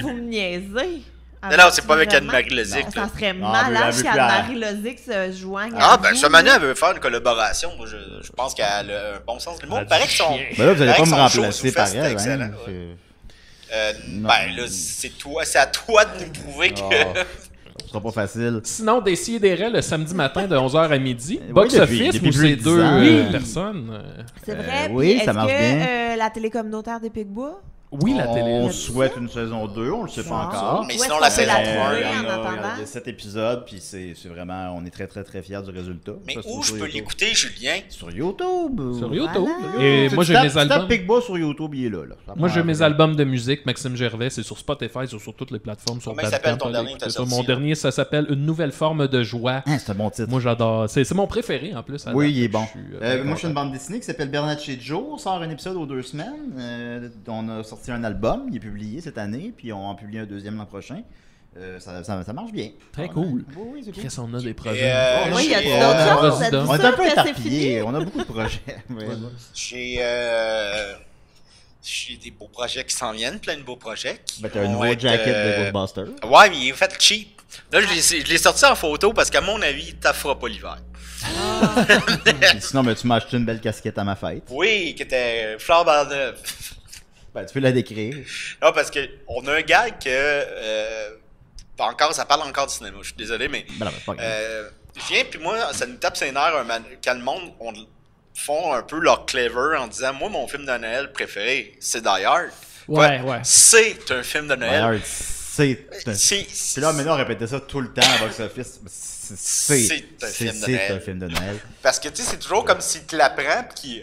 Vous me niaisez. Non, c'est pas avec Anne-Marie Lozic. Ça serait Non, malade elle veut si plus Anne-Marie Lozic se joigne. Semaine elle veut faire une collaboration. Moi, je pense qu'elle a un bon sens de l'humour. Paraît que son. Ben là, vous allez pas me paraît que son remplacer show par Zoufest, elle, excellent. Non. Ben là, c'est à toi de nous prouver que. Ce sera pas facile. Sinon, Décidérez le samedi matin de 11h à midi. Oui, Box depuis Office, plus où de c'est 10 deux ans. personnes. C'est vrai. oui, Puis ça marche Est-ce bien. que la télé communautaire des Picbois? Oui, la télé. On souhaite une saison 2, on le sait pas Bon. encore. Mais Où sinon, est-ce la qu'on peut saison trouver un, en attendant? Il y a 7 épisodes, puis c'est vraiment... On est très, très, très fiers du résultat. Mais Ça se où trouve je sur peux YouTube. l'écouter, Julien? Sur YouTube. Sur YouTube. Voilà. Et moi, j'ai mes Tu albums. tapes Picbois sur YouTube, il est là. Moi, j'ai mes albums de musique. Maxime Gervais, c'est sur Spotify, sur toutes les plateformes. Sur Comment il s'appelle ton Bandcamp, dernier que t'as écoutez ça. sorti, Mon là? dernier, ça s'appelle Une nouvelle forme de joie. Hein, c'est un bon titre. Moi, j'adore. C'est mon préféré, en plus. à Oui, date. il est bon. Je suis, Moi, je content. fais une bande dessinée qui s'appelle Bernatchez Joe. On sort un épisode aux 2 semaines. On a sorti un album. Il est publié cette année. Puis on en publie un deuxième l'an prochain. Ça marche bien. Très cool. Oui, c'est cool. Chris, on a des Et, projets. Oui, il y a on d'autres a- choses. Êtes-vous On est un sûr peu que c'est éparpillés. fini? On a beaucoup de projets. J'ai des beaux projets qui s'en viennent, plein de beaux projets. Ben, t'as un nouveau jacket de Ghostbusters. Ouais, mais il est fait cheap. Là, je l'ai sorti en photo parce qu'à mon avis, il taffera pas l'hiver. Puis sinon, ben, tu m'as acheté une belle casquette à ma fête. Oui, qui était flambant neuve. Ben, tu peux la décrire. Non, parce que on a un gag que ça parle encore du cinéma. Je suis désolé, mais Ben, non, c'est pas grave. je viens puis moi, ça nous tape ses nerfs quand le monde font un peu leur clever en disant moi mon film de Noël préféré c'est Die Hard. Ouais, Quoi? ouais. C'est un film de Noël. D'ailleurs, c'est... Puis là, maintenant, on répétait ça tout le temps à Box Office. C'est un film de Noël. un film de Noël. Parce que tu sais, c'est toujours comme s'il te l'apprend pis qu'il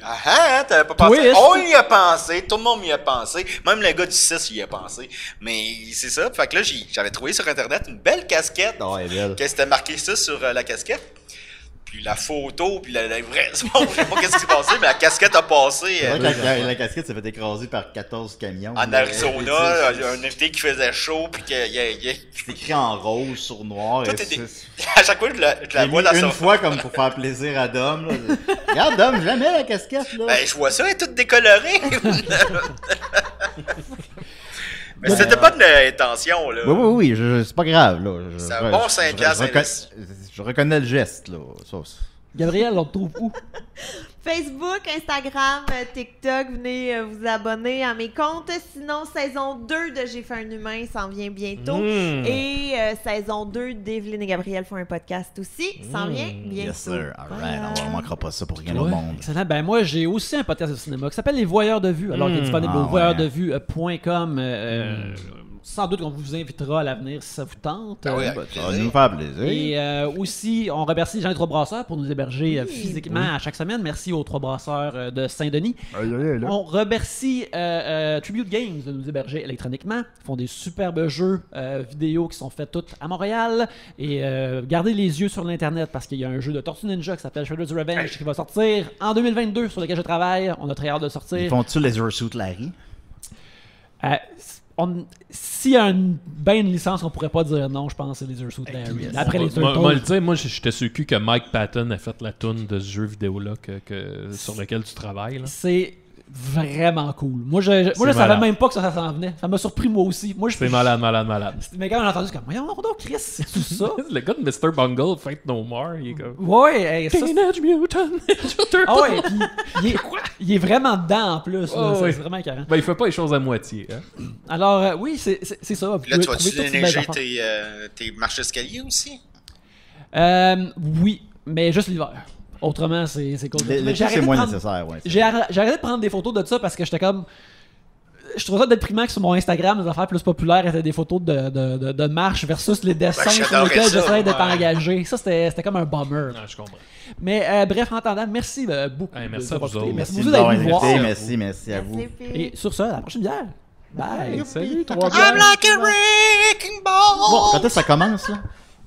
t'avais pas pensé. Twist. On y a pensé, tout le monde y a pensé. Même le gars du 6 y a pensé. Mais c'est ça. Fait que là, j'avais trouvé sur internet une belle casquette. Oh, elle est belle. Que c'était marqué ça sur la casquette. Puis la photo, puis la livraison, je sais pas qu'est-ce qui s'est passé, mais la casquette a passé C'est vrai que la casquette s'est fait écraser par 14 camions. en Arizona. Il y a un été qui faisait chaud, puis C'est écrit en rose sur noir. Tout et était- c'est- à chaque fois que je la J'ai vois mis dans une son... fois comme pour faire plaisir à Dom. Là. Regarde Dom, jamais la casquette là. Ben, je vois ça, elle est toute décolorée. Mais c'était pas de l'intention, là. Oui, c'est pas grave là. C'est un bon 5 piastres investi. Je reconnais le geste là. Ça, Gabriel, on te trouve où? Facebook, Instagram, TikTok, venez vous abonner à mes comptes. Sinon, saison 2 de J'ai fait un humain s'en vient bientôt. Et saison 2 d'Evelyne et Gabriel font un podcast aussi. S'en vient bientôt. yes sir. Alright, Voilà. on manquera pas ça pour rien Ouais. au monde. Excellent. Ben moi, j'ai aussi un podcast de cinéma qui s'appelle Les Voyeurs de Vue. Alors, il est disponible au voyeurdevue.com. Sans doute qu'on vous invitera à l'avenir si ça vous tente. Ah oui, avec Ça va plaisir. nous faire plaisir. Et aussi, on remercie les gens des Trois Brasseurs pour nous héberger physiquement à chaque semaine. Merci aux Trois Brasseurs de Saint-Denis. On remercie Tribute Games de nous héberger électroniquement. Ils font des superbes jeux vidéo qui sont faits tous à Montréal. Et gardez les yeux sur l'Internet parce qu'il y a un jeu de Tortue Ninja qui s'appelle Shredder's Revenge qui va sortir en 2022 sur lequel je travaille. On a très hâte de sortir. Ils font-tu les Suit Larry? S'il y a une licence, on pourrait pas dire non, je pense, c'est les Ursuit Larry. Après les Moi, Turtles. le dire, moi, j'étais sur le cul que Mike Patton a fait la toune de ce jeu vidéo-là sur lequel tu travailles. Là. C'est vraiment cool. Moi, je savais malade. même pas que ça s'en venait. Ça m'a surpris moi aussi. Moi, C'est malade. Mais quand on a entendu, comme, voyons donc, Chris, c'est tout ça? Le gars de Mr. Bungle, Faith No More, il est comme... Ouais, hey, ça, Teenage Mutant Ninja Turtles. ah ouais, puis il est vraiment dedans en plus. Là, Oh, c'est ouais. vraiment carré. Ben, il fait pas les choses à moitié. Hein? Alors, oui, c'est ça. Vous Puis là, pouvez tu vas-tu trouver toutes ces belles déneiger affaires. tes marches d'escalier aussi? Oui, mais juste l'hiver. Autrement, c'est cool. Mais L'été, j'ai arrêté c'est de moins prendre- nécessaire, ouais. J'ai arrêté de prendre des photos de ça parce que j'étais comme. Je trouvais ça déprimant que sur mon Instagram, les affaires plus populaires étaient des photos de marche versus les dessins sur j'adorais lesquels ça, j'essayais d'être ouais. engagé. Ça, c'était comme un bummer. Non, je comprends. Mais bref, en attendant, merci beaucoup. Hey, merci de à votre vous écouter. autres. Merci Merci beaucoup de d'être m'avoir venu voir. invité, merci à vous. Merci, puis- Et sur ça, à la prochaine bière. Bye. Salut, 3 I'm like a wrecking ball! Bon, quand est-ce que ça commence, là?